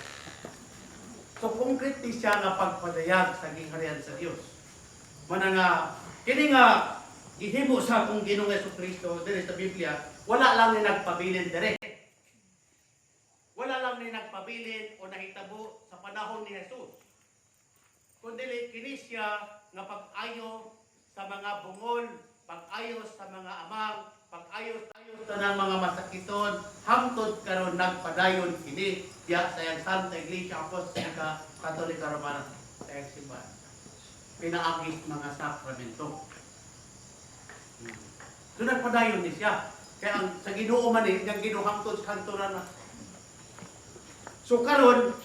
So concrete siya nga pagpadayag sa gingharian sa Dios. Mana nga kini nga gihimo sa akong Ginoong Jesucristo diri sa Biblia, wala lang ni nagpabilin dire. Wala lang ni nagpabilin o nahitabo sa panahon ni Jesus. Kundi kini siya nga pag-ayo sa mga bungol, pag-ayo sa mga amang, pag-ayo sa mga masakiton, hangtod karon nagpadayon kini diya sa iyang Santa Iglesia Apostolika Katolika Romana sa iyang simbahan. Pinaagis mga sakramento. So nagpadayon ni siya. Kaya ang sa Ginoo man ni, yung Ginoo hangtod sa kanturan na. So karon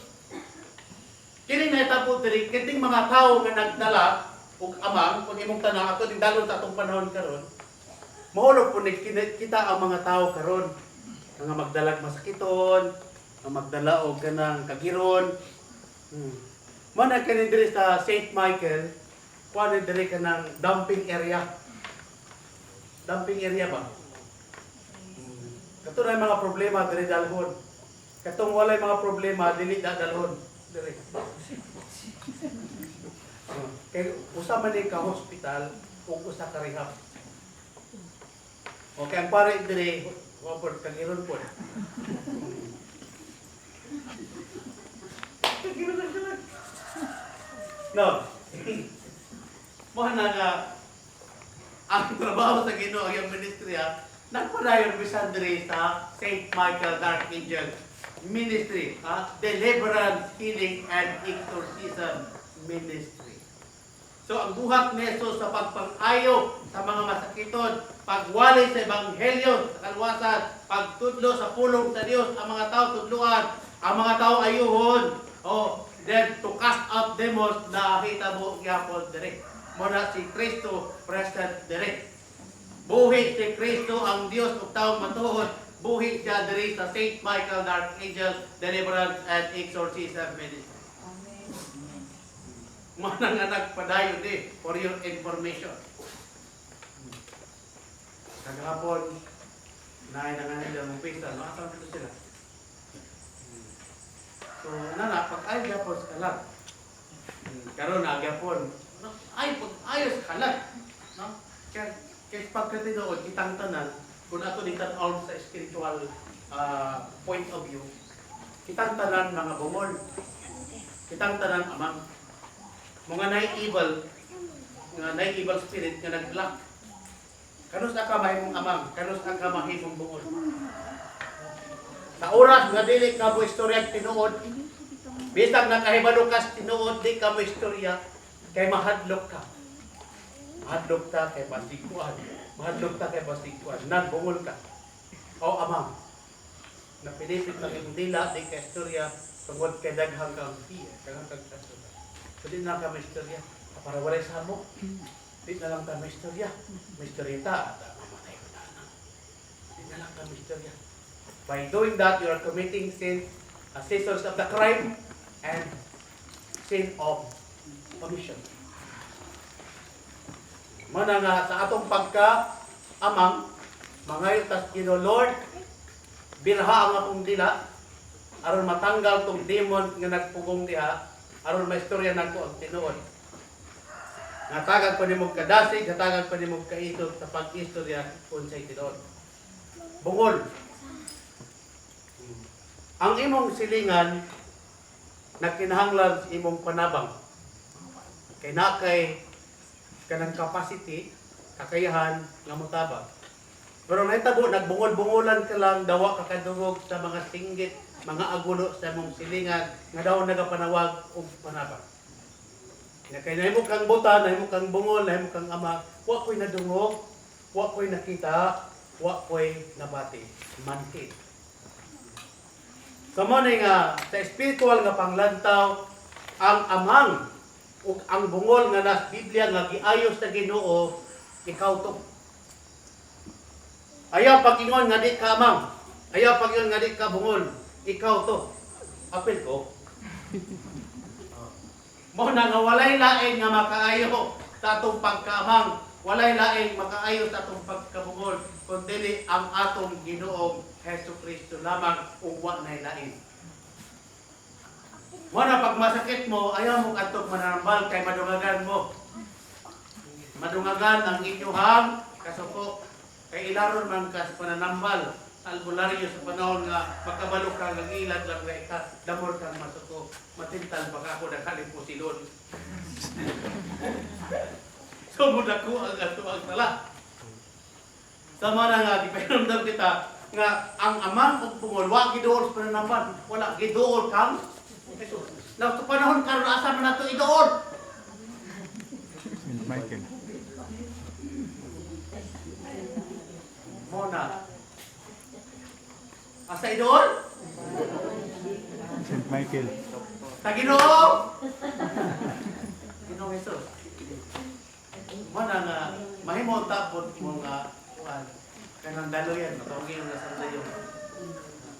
kini nahitabo diri kining mga tawo nga nagdala og amang kun imong tanang ato din dalon sa atong panahon karon. Mahulog po kita ang mga tao karon nga magdalag masakiton, nga magdala og kanang kagiron. Mana kani diri sa St. Michael, kuan diri kanang dumping area. Dumping area ba? Kato na mga problema dili dalhon. Katong walay mga problema dili dalhon. Dili. Kay usa man ni ka hospital ug usa ka rehab. Okay, ang pare diri wapod kagiron po. No. Mo na nga ang trabaho sa Ginoo yung ministrya nagpadayon bisan diri sa St. Michael the Archangel Ministry, Deliverance, Healing, and Exorcism Ministry. So ang buhat ni Jesus sa pagpang-ayo sa mga masakiton, pagwali sa ebanghelyo sa kalwasan, pagtudlo sa pulong sa Dios, ang mga tao tudluan, ang mga tao ayuhon, then to cast out demons na hitabo gyapon diri. Muna si Kristo present diri. Buhi si Kristo ang Dios ug taong matuod. Buhi siya diri sa St. Michael the Archangel Deliverance and Exorcism Ministry. Manang nga nagpadayon di for your information. Kagahapon, naay na nga nila mong pista, no? Asan dito sila? So, pag-ay gyapon sa kalat. Karon na gyapon. Ay, pag-ayos sa kalat. No? Kaya pagkatinood, kitang tanan, kung ato din tan-on sa spiritual point of view, kitang tanan mga bungol. Kitang tanan amang mga nai-evil spirit nga nag-block. Kanus ka mahimong amang, kanus ka mahimong bungol. Sa oras nga dili ka mo istorya tinuod, bisag nakahibalo ka tinuod, di ka mo istorya, kay mahadlok ka. Mahadlok ka kay pasiguan. Mahadlok ka kay pasiguan. Nagbungol ka. O amang, napilipit lang yung dila, di ka istorya, tungod kay daghang kang fear, daghang kang kasunod. So, di na ka may istorya. Para walay sa mo. Di na lang ka may istorya. May istoryata at mamatay ko na. Di na lang ka may istorya. By doing that, you are committing sin, scissors of the crime, and sin of omission. Mana nga sa atong pagka-amang, mga tas Ginoo Lord, birha ang akong dila, aron matanggal tong demon nga nagpugong diha, aron maistorya nako ang tinuod. Natagag pa nimong kadasig, natagag pa nimong kaisog sa pag-istorya unsay tinuod. Bungol. Ang imong silingan nagkinahanglan sa imong panabang. Kay nakay kanang capacity, kakayahan nga motabang. Pero nahitabo nagbungol-bungolan ka lang dawa ka kadungog sa mga singgit, mga agulo sa imong silingan nga daw nagapanawag og panabang. Kay nahimo kang buta, nahimo kang bungol, nahimo kang ama, wa ko'y nadungog, wa ko'y nakita, wa ko'y nabati. Manhid. Kamo nga sa spiritual nga panglantaw, ang amang ug ang bungol nga nas Biblia nga giayos sa Ginoo, ikaw to. Ayaw pagingon nga di ka amang, ayaw pagingon nga di ka bungol, ikaw to. Apil ko. Mo na nga walay lain nga makaayo sa atong pagkaamang, walay lain makaayo sa atong pagkabungol, kundi ang atong Ginoong Hesukristo lamang ug wa nay lain. Mo na pag masakit mo, ayaw mo kadtog manambal kay madungagan mo. Madungagan ang inyuhang kasuko kay ilaron man ka sa pananambal. Albularyo sa panahon nga makabalo ka ng ilad lang na ika, damor kang masuko, matintal baka ako nakalim po silon. So muna ko ang ato ang tala. Sama na nga, ipahiramdam kita nga ang amang ug bungol, wa giduol sa pananambal, wala giduol kang Jesus. Now sa panahon karon asa man nato iduol? St. Michael. Mona. Asa iduol? St. Michael. Sa Ginoo. Ginoo Jesus. Mona nga mahimo tapon mo nga kuan kanang daluyan matawag yung nasa dayon.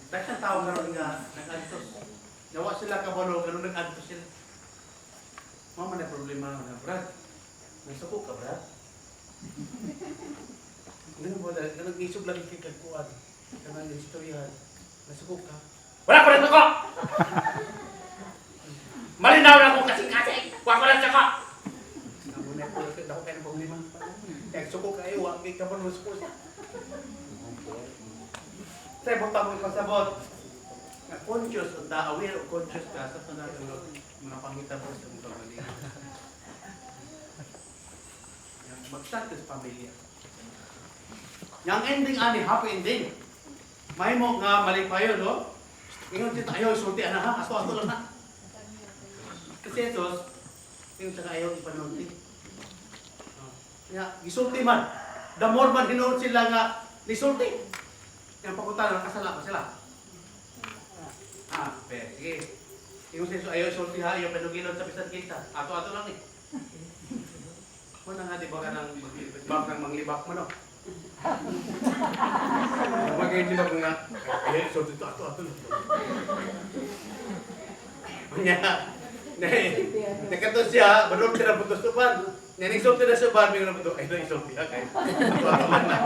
Dahil tao karon nga nag-antos. Nawa sila kabalo karon nag-antos sila. Mama na problema na Brad. Nasuko ka Brad? Ganun mo dahil, ganun isog lang ikikagkuhan. Kanang istoryahan. Nasukok ka. Wala ko rin ako! Malinaw na ako kasing-kasing! Wala ko lang siya ka! Namunay ko lang ako kayo ng problema. Kaya sukok kayo, wala ka pa naman sukok siya. Sa ibutang mo ipasabot. Na conscious o aware o conscious ka sa panagulog mga panghitabo sa mga pamilya. Mag-start sa pamilya. Yang ending ani, happy ending. May mo nga mali pa yun, no? Ingon dito, ayaw, isulti na ha, ato lang na. Kasi Jesus, yung sa ayaw ipanunti. Nga, gisulti man. The more man hinoon sila nga, nisulti. Yang pakunta na, kasala pa sila. Sige. Yung sa Jesus, ayaw isulti ha, ayaw panugilon sa bisan kita. Ato lang eh. Muna nga, di ba ka nang manglibak mo, no? Magay nila ko nga, ayaw isulti ito, ato lang. Kanya, nakato siya, manong tinabutos upan. Naningsulti na sa upan, may nabuto, ay na isulti ha, kaya ato lang na.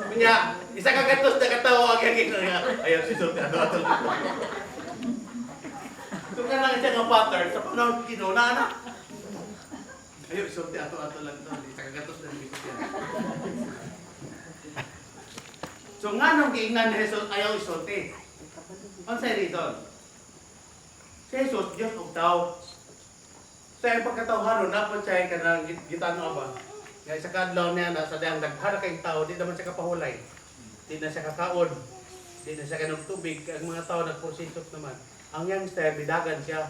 Kanya, isa kagatos na katawa, ayaw isulti, ato lang. Kung ka lang siya ng pattern, sa panahon kinuna na. Ayaw, isulti, ato lang ito. Isa kagatos na nabisot yan. So nga nung giingnan ni Jesus, ayaw isulti. Ano sa'yo rito? Si Jesus, Diyos og tao. Sa iyong pagkatawhanon, dapat siya ka ng gitano ba? Nga isa kadlaw niya na sa dayang naghara kayong tao, di naman siya kapahulay. Di na siya kakaon. Di na siya kanong tubig. Ang mga tao nagpursisot naman. Ang youngster, bidagan siya.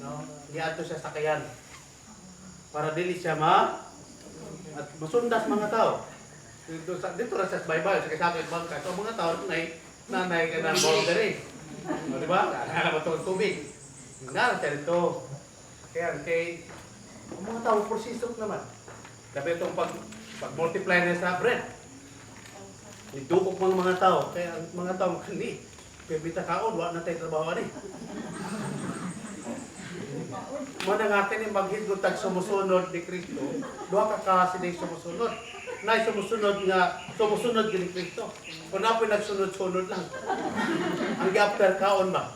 No? Giato siya sa kayan. Para dili siya at masundas mga tao. Dito na sa Bible, sa kasakit bangka. So mga tao, nanay ka na borderin. O diba? Kaya ba itong tubig? Nga siya ito. Kaya ang mga tao, pursisok naman. Dapat itong pag-multiply na sa bread. Idukok mga tao. Kaya ang mga tao, hindi. Pibita kaon, wala na tayo trabaho ni. Muna nga atin yung maghigod tag sumusunod ni Kristo, duha ka kasi na sumusunod. Na sumusunod nga, sumusunod ni Kristo. Kung na po nagsunod-sunod lang. Ang after kaon ba?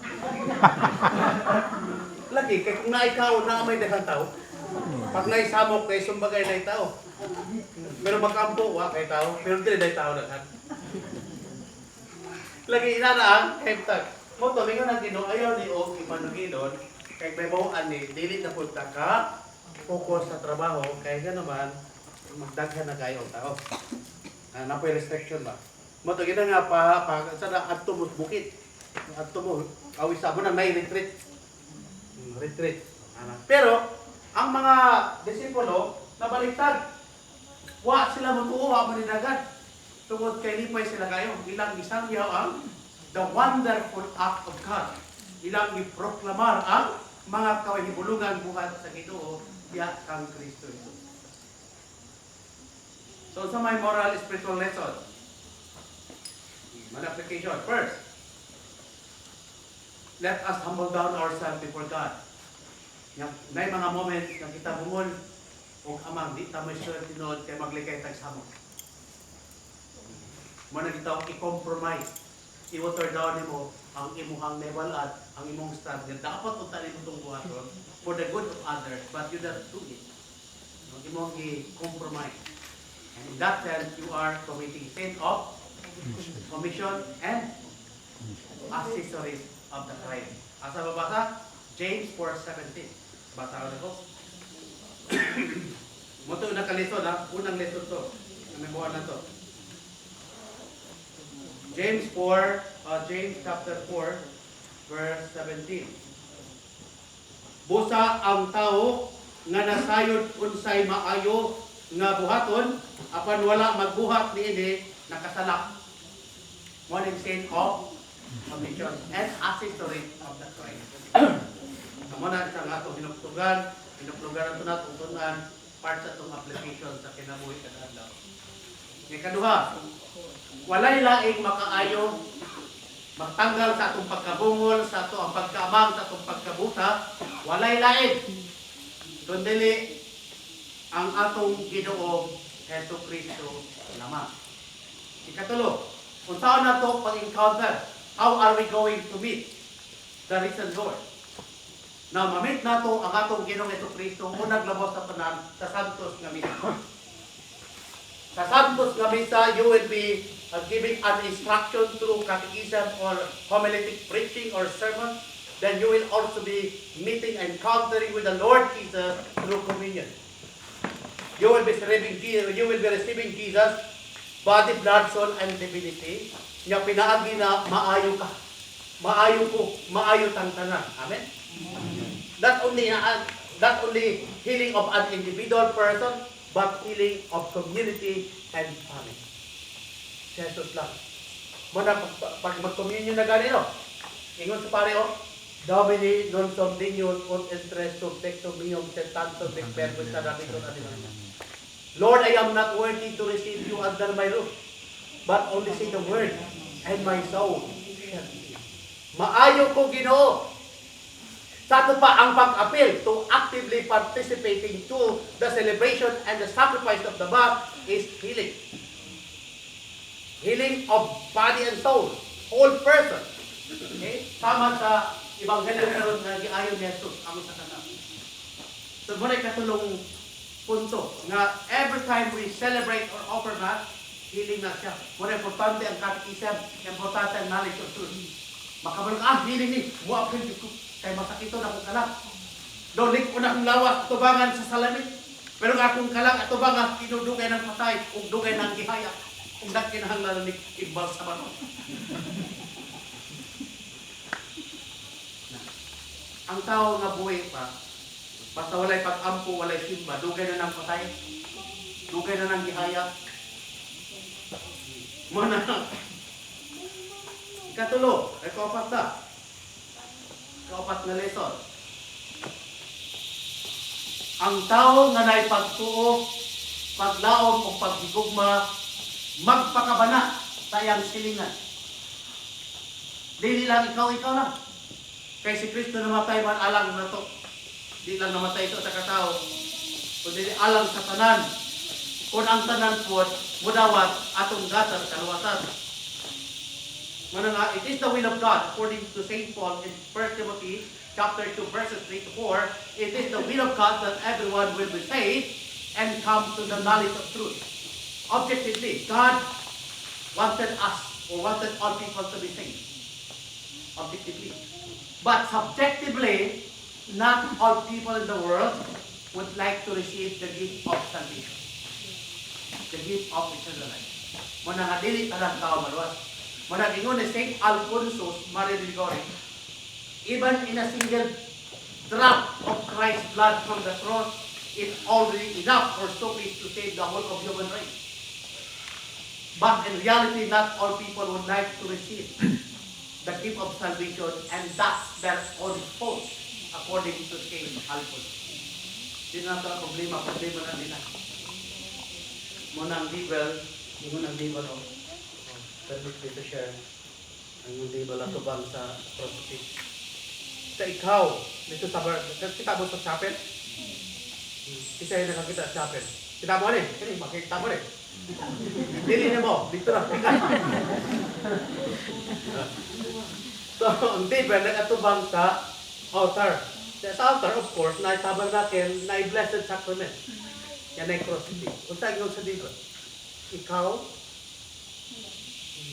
Lagi, kaya kung naikaon na may dagang tao, pag naisamok kay sumbagay na tao. Pero magkampo, kay tao, pero hindi na tao na lagi inanaan, hemtag. Mo to mingon ang Ginoo ayaw ni og ipanugilon kay may mawaan ni dili na pud ka focus sa trabaho kay naman magdaghan na kayo tao. Napoy restriction ba. Mo to gina nga pa sa adto mo bukid. Adto mo awis sa mo na may retreat. Retreat. Pero ang mga disipulo nabaliktad. Wa sila matuo wa maninagan. Tungod kay lipay sila kayo, ilang isang yaw ang the wonderful act of God. Ilang iproklamar ang mga kawahibulugan buhat sa Ginoo ya kang Kristo ito. So sa may moral spiritual lesson, one application. First, let us humble down ourselves before God. May mga moments na kita bumol o amang di tamoy sure tinod kay maglikay tagsamot. Muna kita i-compromise. I-water down mo ang imuhang level at ang imong standard. Dapat utali mo itong buhaton for the good of others, but you don't do it. Imong i-compromise. And in that sense, you are committing sin of commission and accessories of the crime. Asa babasa? James 4:17. Basa ko na ko. Muto na kalison ha. Unang lesson to. Namebuhan na to. James chapter 4, verse 17. Busa ang tao nga nasayod unsay maayo nga buhaton, apan wala magbuhat niini nakasalak. Morning sin of commission and accessory of the crime. Amo na sa atong hinuptugan ito na tutunan part sa itong application sa kinabuhi kada adlaw. Ikaduha, walay laing makaayo magtanggal sa atong pagkabungol, sa atong pagkaamang, sa atong pagkabuta, walay laing kundi ang atong Ginoo Hesus Kristo lamang. Ikatulo, kung saan na to pag-encounter, how are we going to meet the risen Lord? Na mamit na to ang atong Ginoong Jesucristo unang labos sa tanan sa Santos nga Misa. Sa Santos nga Misa, you will be giving an instruction through catechism or homiletic preaching or sermon. Then you will also be meeting and encountering with the Lord Jesus through communion. You will be receiving Jesus, body, blood, soul, and divinity. Nga pinaagi na maayo ka. Maayo ko, maayo tang tanan. Amen? Not only healing of an individual person, but healing of community and family. Jesus lang. Muna, pag mag-communion na ganito, ingon sa pareho, Domini non som dignum ut interestum tectum meum sed tantum dec verbum sadabitur animam. Lord, I am not worthy to receive you under my roof, but only say the word, and my soul shall be. Maayo ko, Ginoo. Sa ito pa ang pag-appeal to actively participating to the celebration and the sacrifice of the Mass is healing. Healing of body and soul, whole person. Okay? Sama sa Ebanghelyo karon nga giayon ni Jesus amo sa kanang. So muna katulong punto nga every time we celebrate or offer Mass, healing na siya. Muna importante ang catechism, importante ang knowledge of truth. Makabalong healing ni, mo apil ko kay masakito na akong kalang. Dolik ko na akong lawas, tubangan sa salamin. Pero akong kalang, tubangan, tinudugay ng patay, ug dugay ng gihaya. Kung nagkinahanglan ni ibal sa banon. Ang tao nga buhay pa, basta walay pag-ampo, walay simba, dugay na ng patay, dugay na ng gihaya. Muna, ikatulo, ay kaupat na. Kaupat na lesson. Ang tao nga na'y pagtuo, paglaom o paghigugma, magpakabana sa iyang silingan. Dili lang ikaw lang. Kaya si Kristo namatay man alang na to. Di lang namatay ito sa katao. Kundi alang sa tanan. Kung ang tanan po, mudawat atong gata sa kaluwasan. Mananga, it is the will of God, according to St. Paul in 1 Timothy chapter 2, verses 3 to 4, it is the will of God that everyone will be saved and come to the knowledge of truth. Objectively, God wanted us, or wanted all people to be saved. Objectively. But subjectively, not all people in the world would like to receive the gift of salvation. The gift of eternal life. Mananga, dili talang tao maluwas. Managingon ni St. Alfonso Maria de Ligori, even in a single drop of Christ's blood from the cross is already enough for sophist to save the whole of human race. But in reality, not all people would like to receive the gift of salvation, and that's their own fault, according to St. Alfonso. Hindi na ito ang problema na nila. Muna ang Bible, permit me to share ang Bible na tubang sa prophecy. Sa ikaw, dito sa kita mo sa chapel? Isa yung nakakita sa chapel. Kita mo rin? Makikita mo rin? Dili na mo, dito na. So, ang Bible nakatubang sa altar. Sa altar, of course, na tabernacle, na blessed sacrament. Yan ay cross. Unsa yung sa Bible? Ikaw,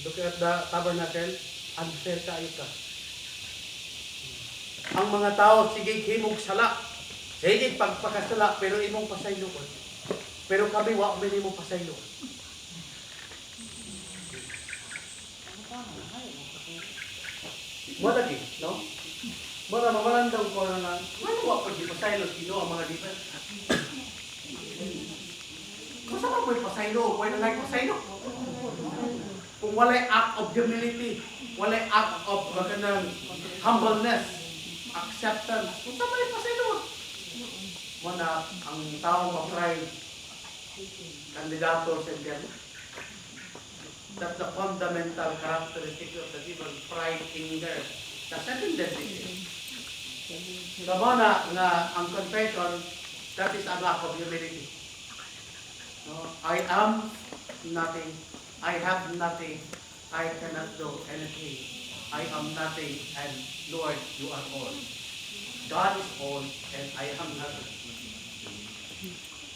look at the tabernacle, unfair kayo ka. Ang mga tao, sige himog sala. Sige pagpakasala, pero imong pasayloon. Pero kami, wa may imong pasayloon. Mo lagi, no? Mara mamalandang ko na ano wa pag pasayloon kino ang mga diba? Kung saan mo pasaylo, wala na pasaylo. Kung walay act of humility, walay act of humbleness, acceptance, kung saan may pasaylo. Muna, ang tao ma-pride, kandidato sa impyerno. That's the fundamental characteristic of the people, pride, anger. The second definition. Tama na ang confession, that is an act of humility. No? I am nothing. I have nothing. I cannot do anything. I am nothing. And Lord, you are all. God is all and I am nothing.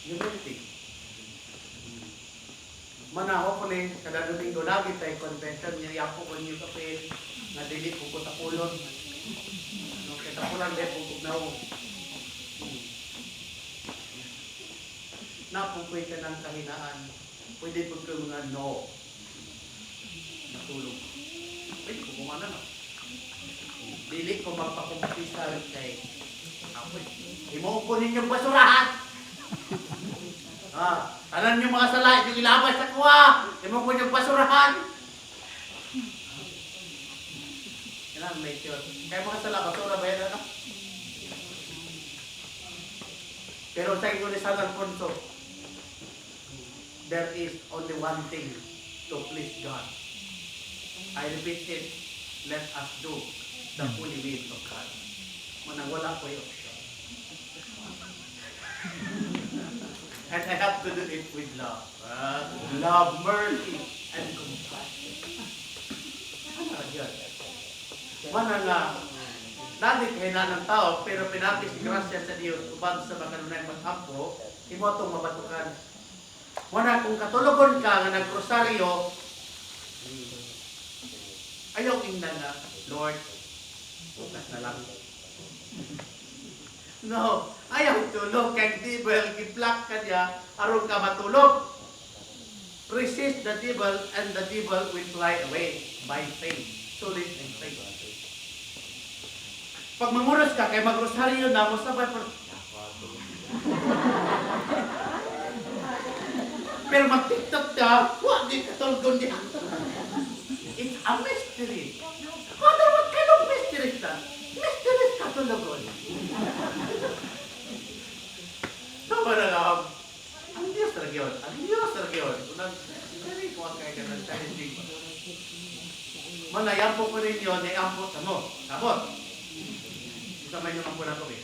Humility. Manaho ko ni kada Domingo lagi tayo confession niya yapo ko niyo kapit na dili ko tapulon. No kita pulan de pugog na ho. Napukoy ka ng kahinaan. Pwede po kayo mga no. Natulog. Pwede ko kumana no. Dili ko magpakumpisa kay apoy. Imuupo ninyong basurahan. Tanan yung mga sala, yung ilabas sa kuha. Imuupo ninyong basurahan. Kailangan make sure. Kaya mga sala, basura ba yan ano? Pero sa inyo ni San Alfonso, there is only one thing to please God. I repeat it, let us do the holy will of God. Manang wala ko yung option. And I have to do it with love. Love, mercy, and compassion. Ano yun? Manang nalit kahinan ng tao, pero pinapis si grasya sa Diyos, ubag sa makanunay maghampo, imo itong mabatukan. Muna, kung katulogon ka nga nag-rosaryo, ayaw ingnan na, Lord, bukas na lang. No, ayaw tulog kay devil, giplak ka niya, aron ka matulog. Resist the devil and the devil will fly away by faith. Solid and faith. Pag manguros ka, kay mag-rosaryo na, mo sabay por... Pero mag-tiktok ka, wag di katulgon niya. It's a mystery. Father, what kind of mystery is that? Mystery is katulgon. Tama na lang. Ang Diyos nagyon. Ang Diyos nagyon. Unang, hindi ko ang kaya ka ng challenging. Manayampo ko rin yun, nayampo sa mo. Tapos, isamay nyo ang muna ko eh.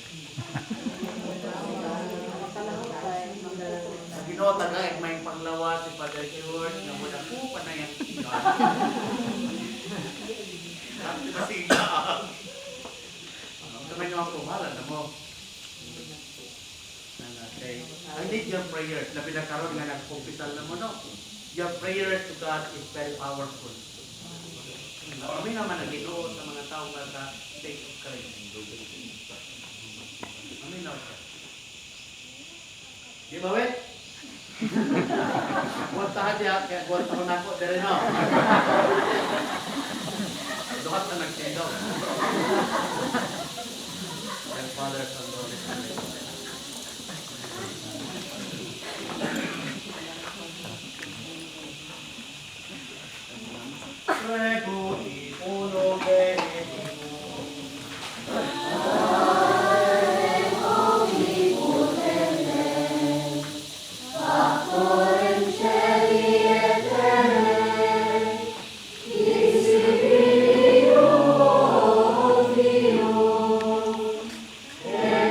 Sa Ginoo tagay, may panglawa si Father George na muna po panayang sigaw. Sabi ba sigaw? Isamay nyo ang pumalan na mo. I need your prayers. Na pinakaroon nga nagkumpisal na mo, no? Your prayers to God is very powerful. Kami naman nag-inoo sa mga taong nasa state of Christ. Kami naman. Di ba, wet? Buwantahan niya, kaya buwantahan na ako. Dere no. Duhat na nagsindaw. And Father, Son, Holy Spirit. Prego y uno benedictus. Yeah.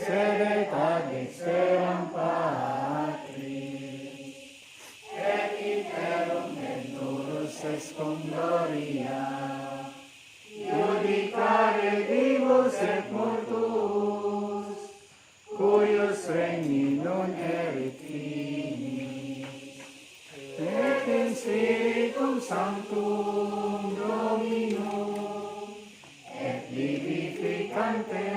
sede ad exteram Patris, et iterum et nulus es cum gloria, judicare vivos et mortus, cuius regni non erit finis, et in Spiritum Sanctum Dominum, et vivificante,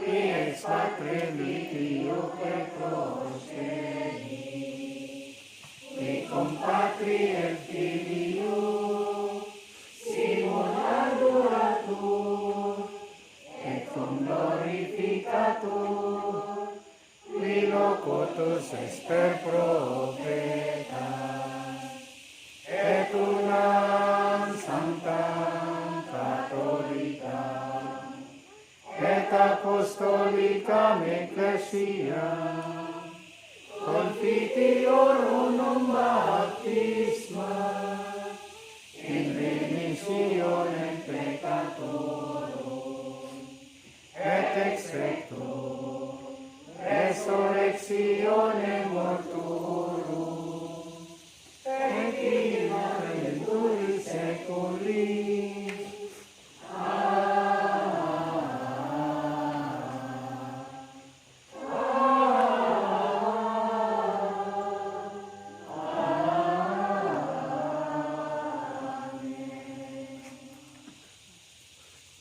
qui ex Patre litio et procedi, qui cum Patri et Filio, Simul adoratur, et cum glorificatur, qui locutus est per profetas, et unam sanctam catholicam, et apostolicam ecclesiam, confitiorum baptisma, in remissione peccatorum, et execto resurrectione mortuorum, et vita venturi seculi.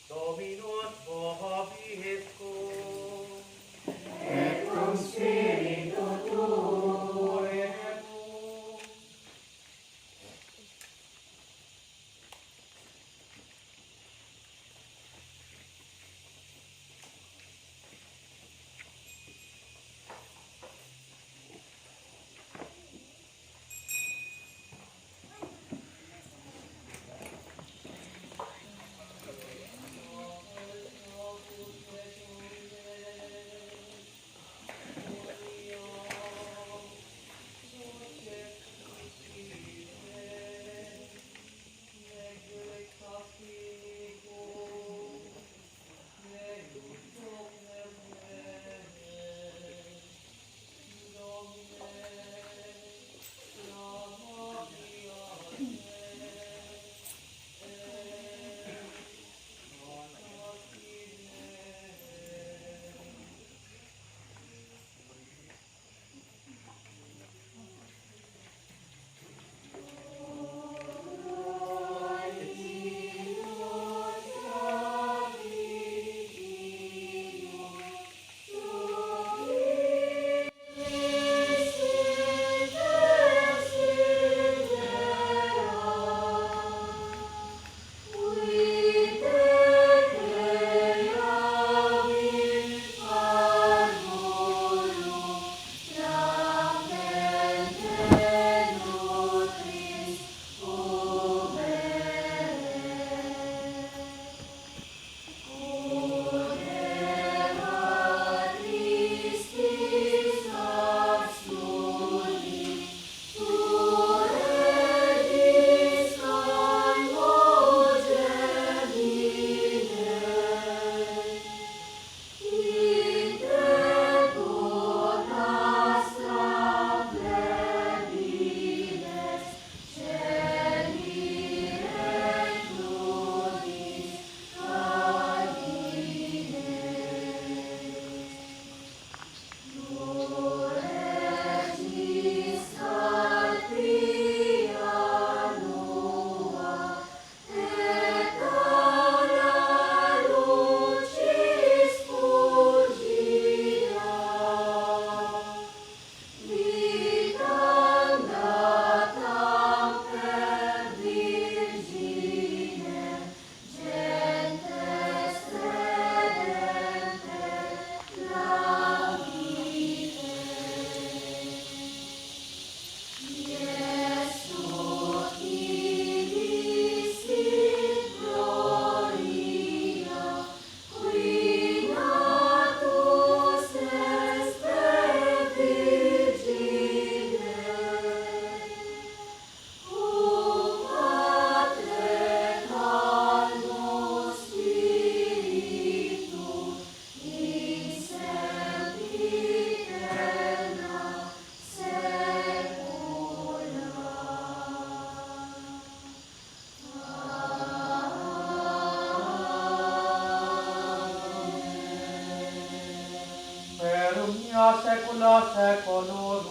Dominus vobiscum. Et cum spiritu saecula saeculorum.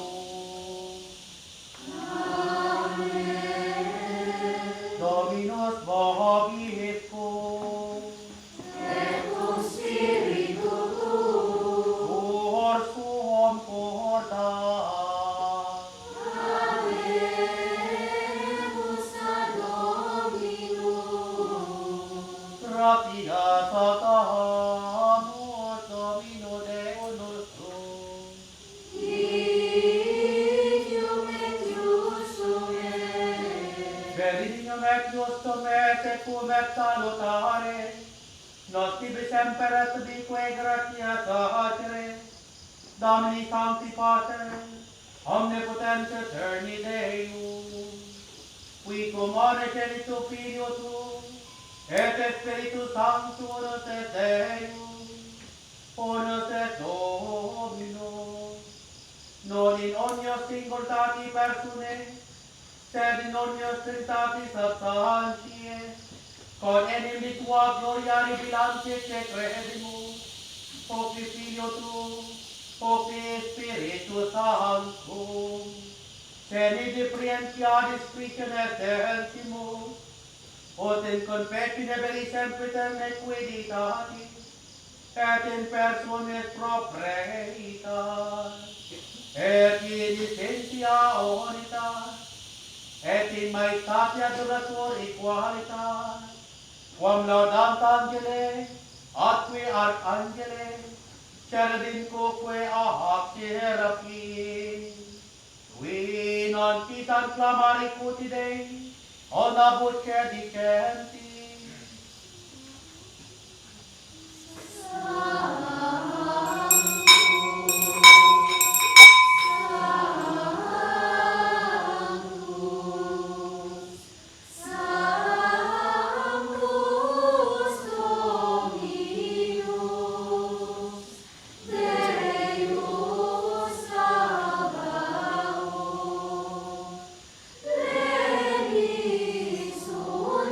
Dominus vobiscum. Tuor suum cordat. Rapida satahamus Domino Deo nostrum. Benedignum et justum et tecum et salutare, nostri semper et bique gratia sacere, Domini Sancti Pater, omnipotens eterni Deus, qui cum ore genitu Filio tu, et Spiritus Sanctus et Deus, unus et Dominus, non in omnia singultati personae, sed in omnia trinitati substantiae, con enim tua gloria jubilante te credimus, Hoci Filio tu, Hoci Spiritus Sanctus, seni deprientiadis Christian essentimus, ut in confessione belli sempiterne quiditatis, et in persones proprietas, et in essentia unitas, et in maestate adorator equalitas, quam laudant angele, atque archangele, cherubim quoque a serapim, qui non citant clamare quotidei, ona voce dicenti. Levis un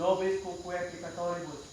nobis cuque peccatoribus,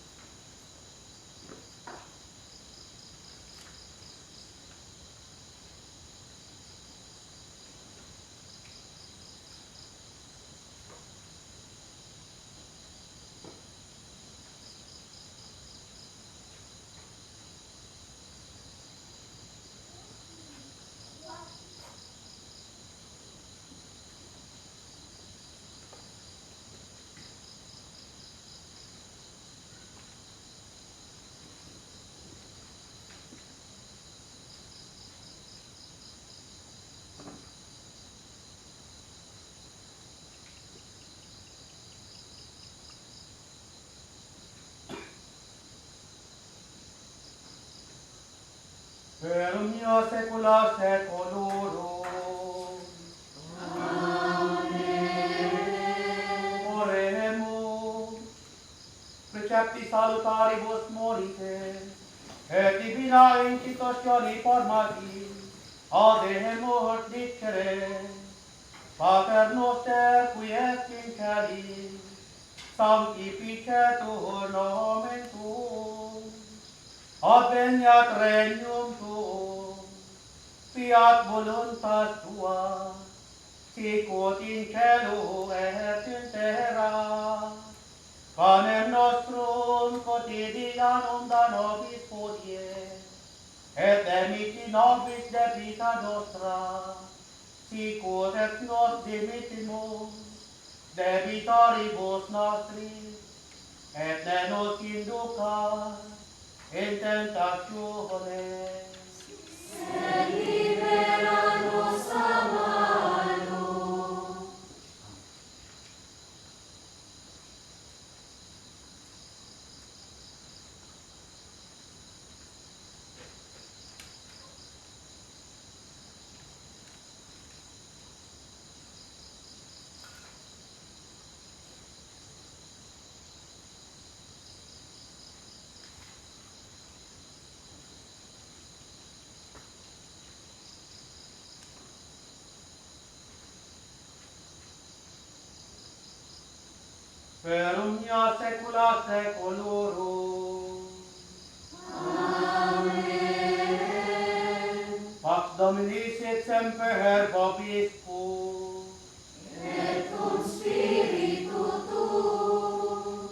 per omnia saecula saeculorum. Oremus, precepti salutaribus morite, et divina institutioni formati, ademus dicere, Pater noster qui et in caeli, sanctificetur nomen tuum, adveniat regnum tuum, fiat voluntas tua, sicut in cielo et in terra. Panem nostrum quotidianum da nobis hodie, et dimitti nobis debita nostra, sicut et nos dimittimus debitoribus nostris, et ne nos inducas in tentatione, Sed libera nos a malo. per omnia saecula saeculorum. Amen. Pax Domini sit semper vobiscum. Et cum spiritu tuum.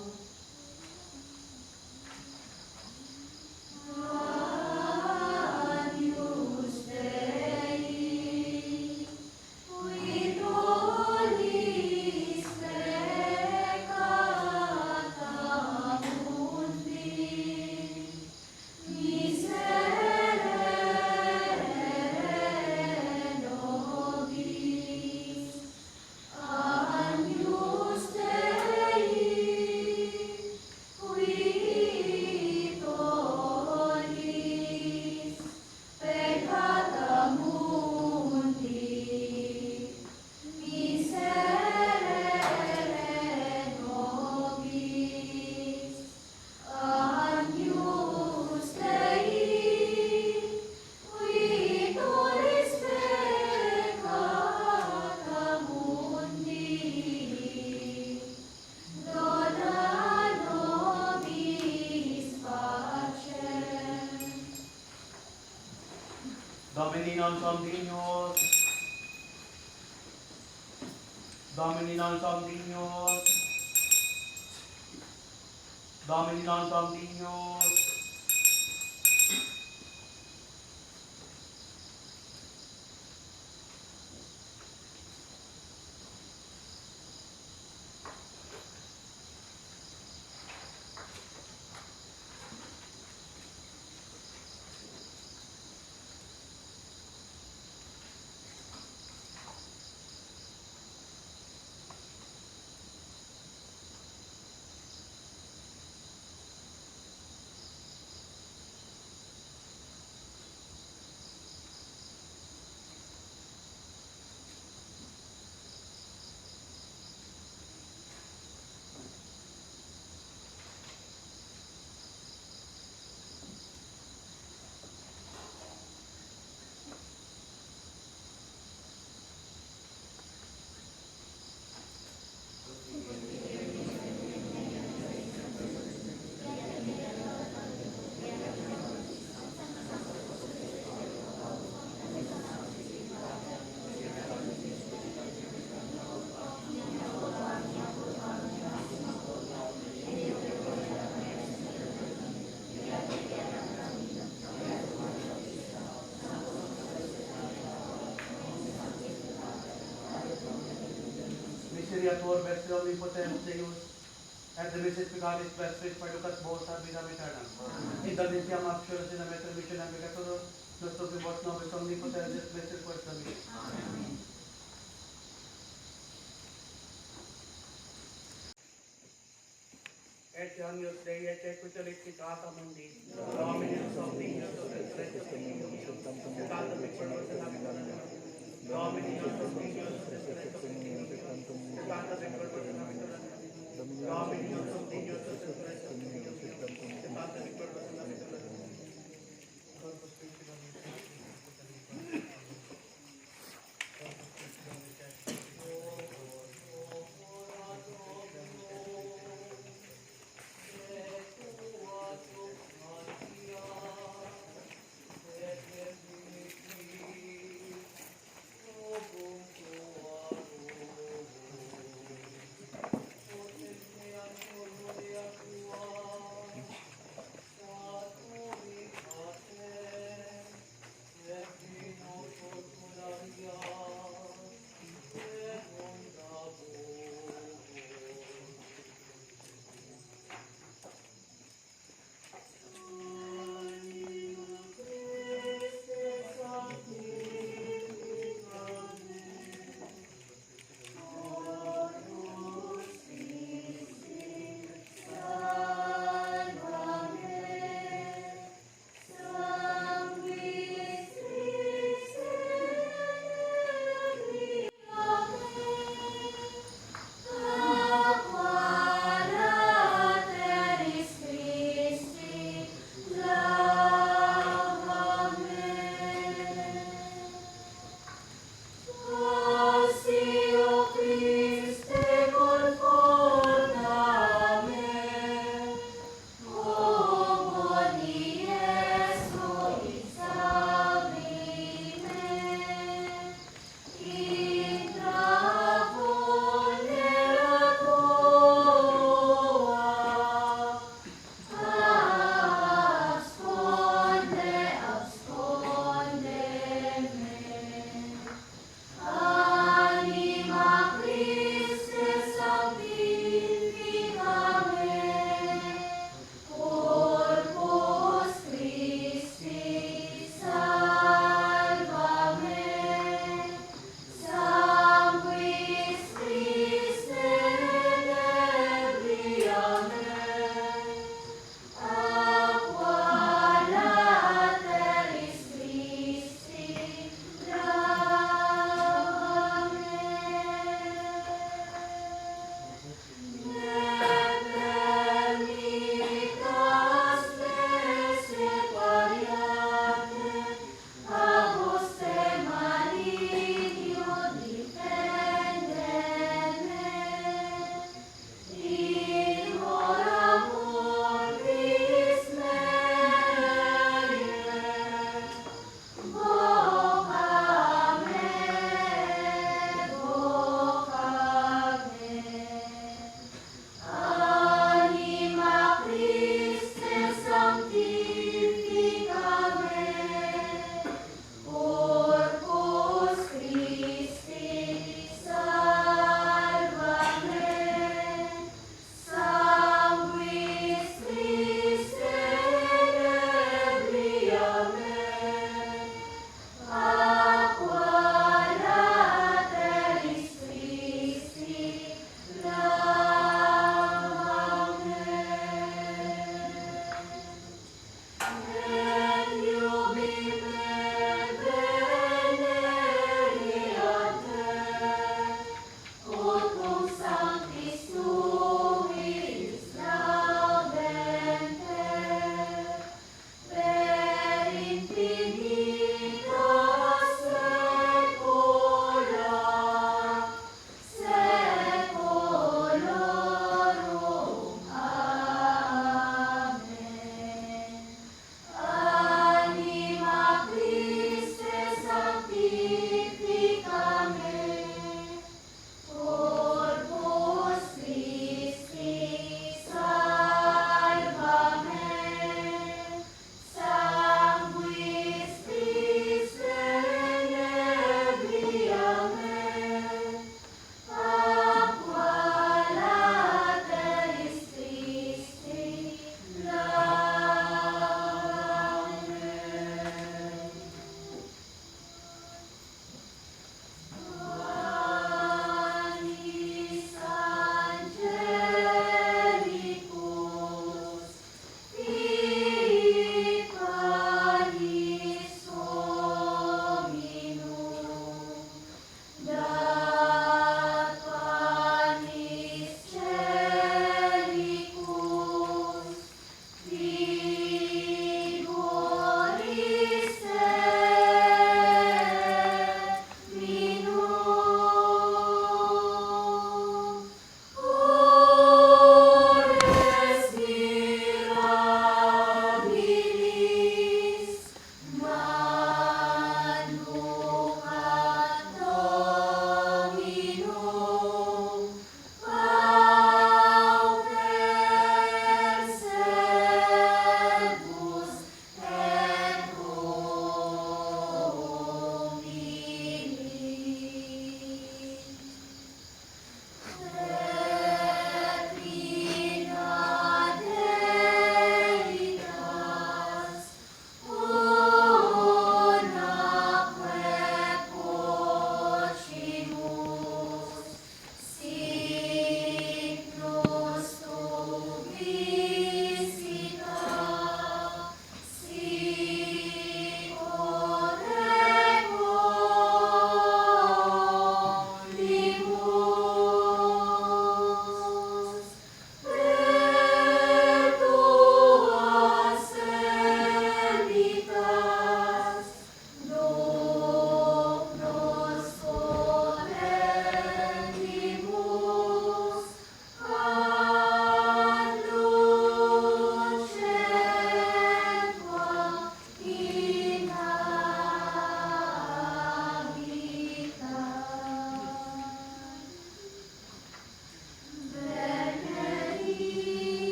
Agnus Dei, qui tollis peccata mundi, miserere nobis. Agnus Dei, qui tollis peccata mundi, miserere nobis. Agnus Dei, qui tollis peccata mundi, dona nobis pacem. Domini non somnius, Domini non somnius, Domini non somnius. Conciliator, Bestia Omnipotens Deus, et demisit peccatis vestris perducat vos ad vitam aeternam. Indulgentiam absurdis in ameter missionem peccator, nostrum vos nobis omnipotens et blessed quas Dominus. Et Agnus Dei et equitalixit mundi, Dominus omnius et rectus omnius, et tantum victoribus in habitat Dominus omnius et rectus omnius, et tantum victoribus in habitat Dominus omnius et rectus omnius, et tantum victoribus in habitat Corpus Christi Dominus.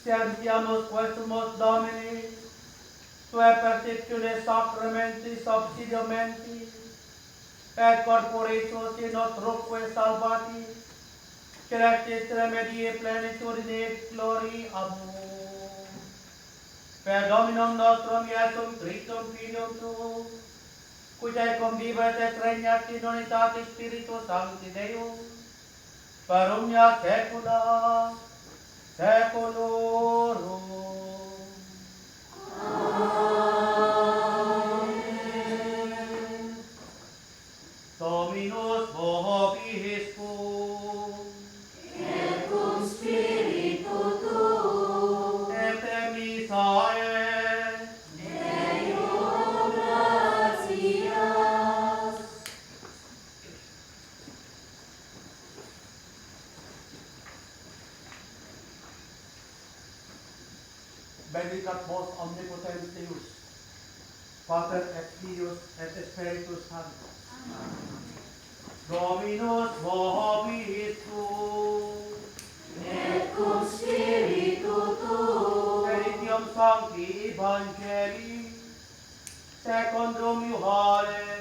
Serviamus quesumus Domini, tue pertitude sacramenti subsidiamenti, et corporatus in notroque salvati, celestis remedie plenitudine gloriamus. Per Dominum nostrum Iesum Christum Filium tuum, qui tecum vivet et regnat in unitate Spiritus Sancti Deus, per omnia saecula saeculorum. Dominus vobiscum, Et cum spiritu tuo, et emisae, Deo gratias. benedicat vos omnipotens Deus, Pater et Filius et Spiritus Sanctus. Dominus vobiscum, Et cum spiritu tuo, Etiam Sancti Evangelii, secundum Iohannem,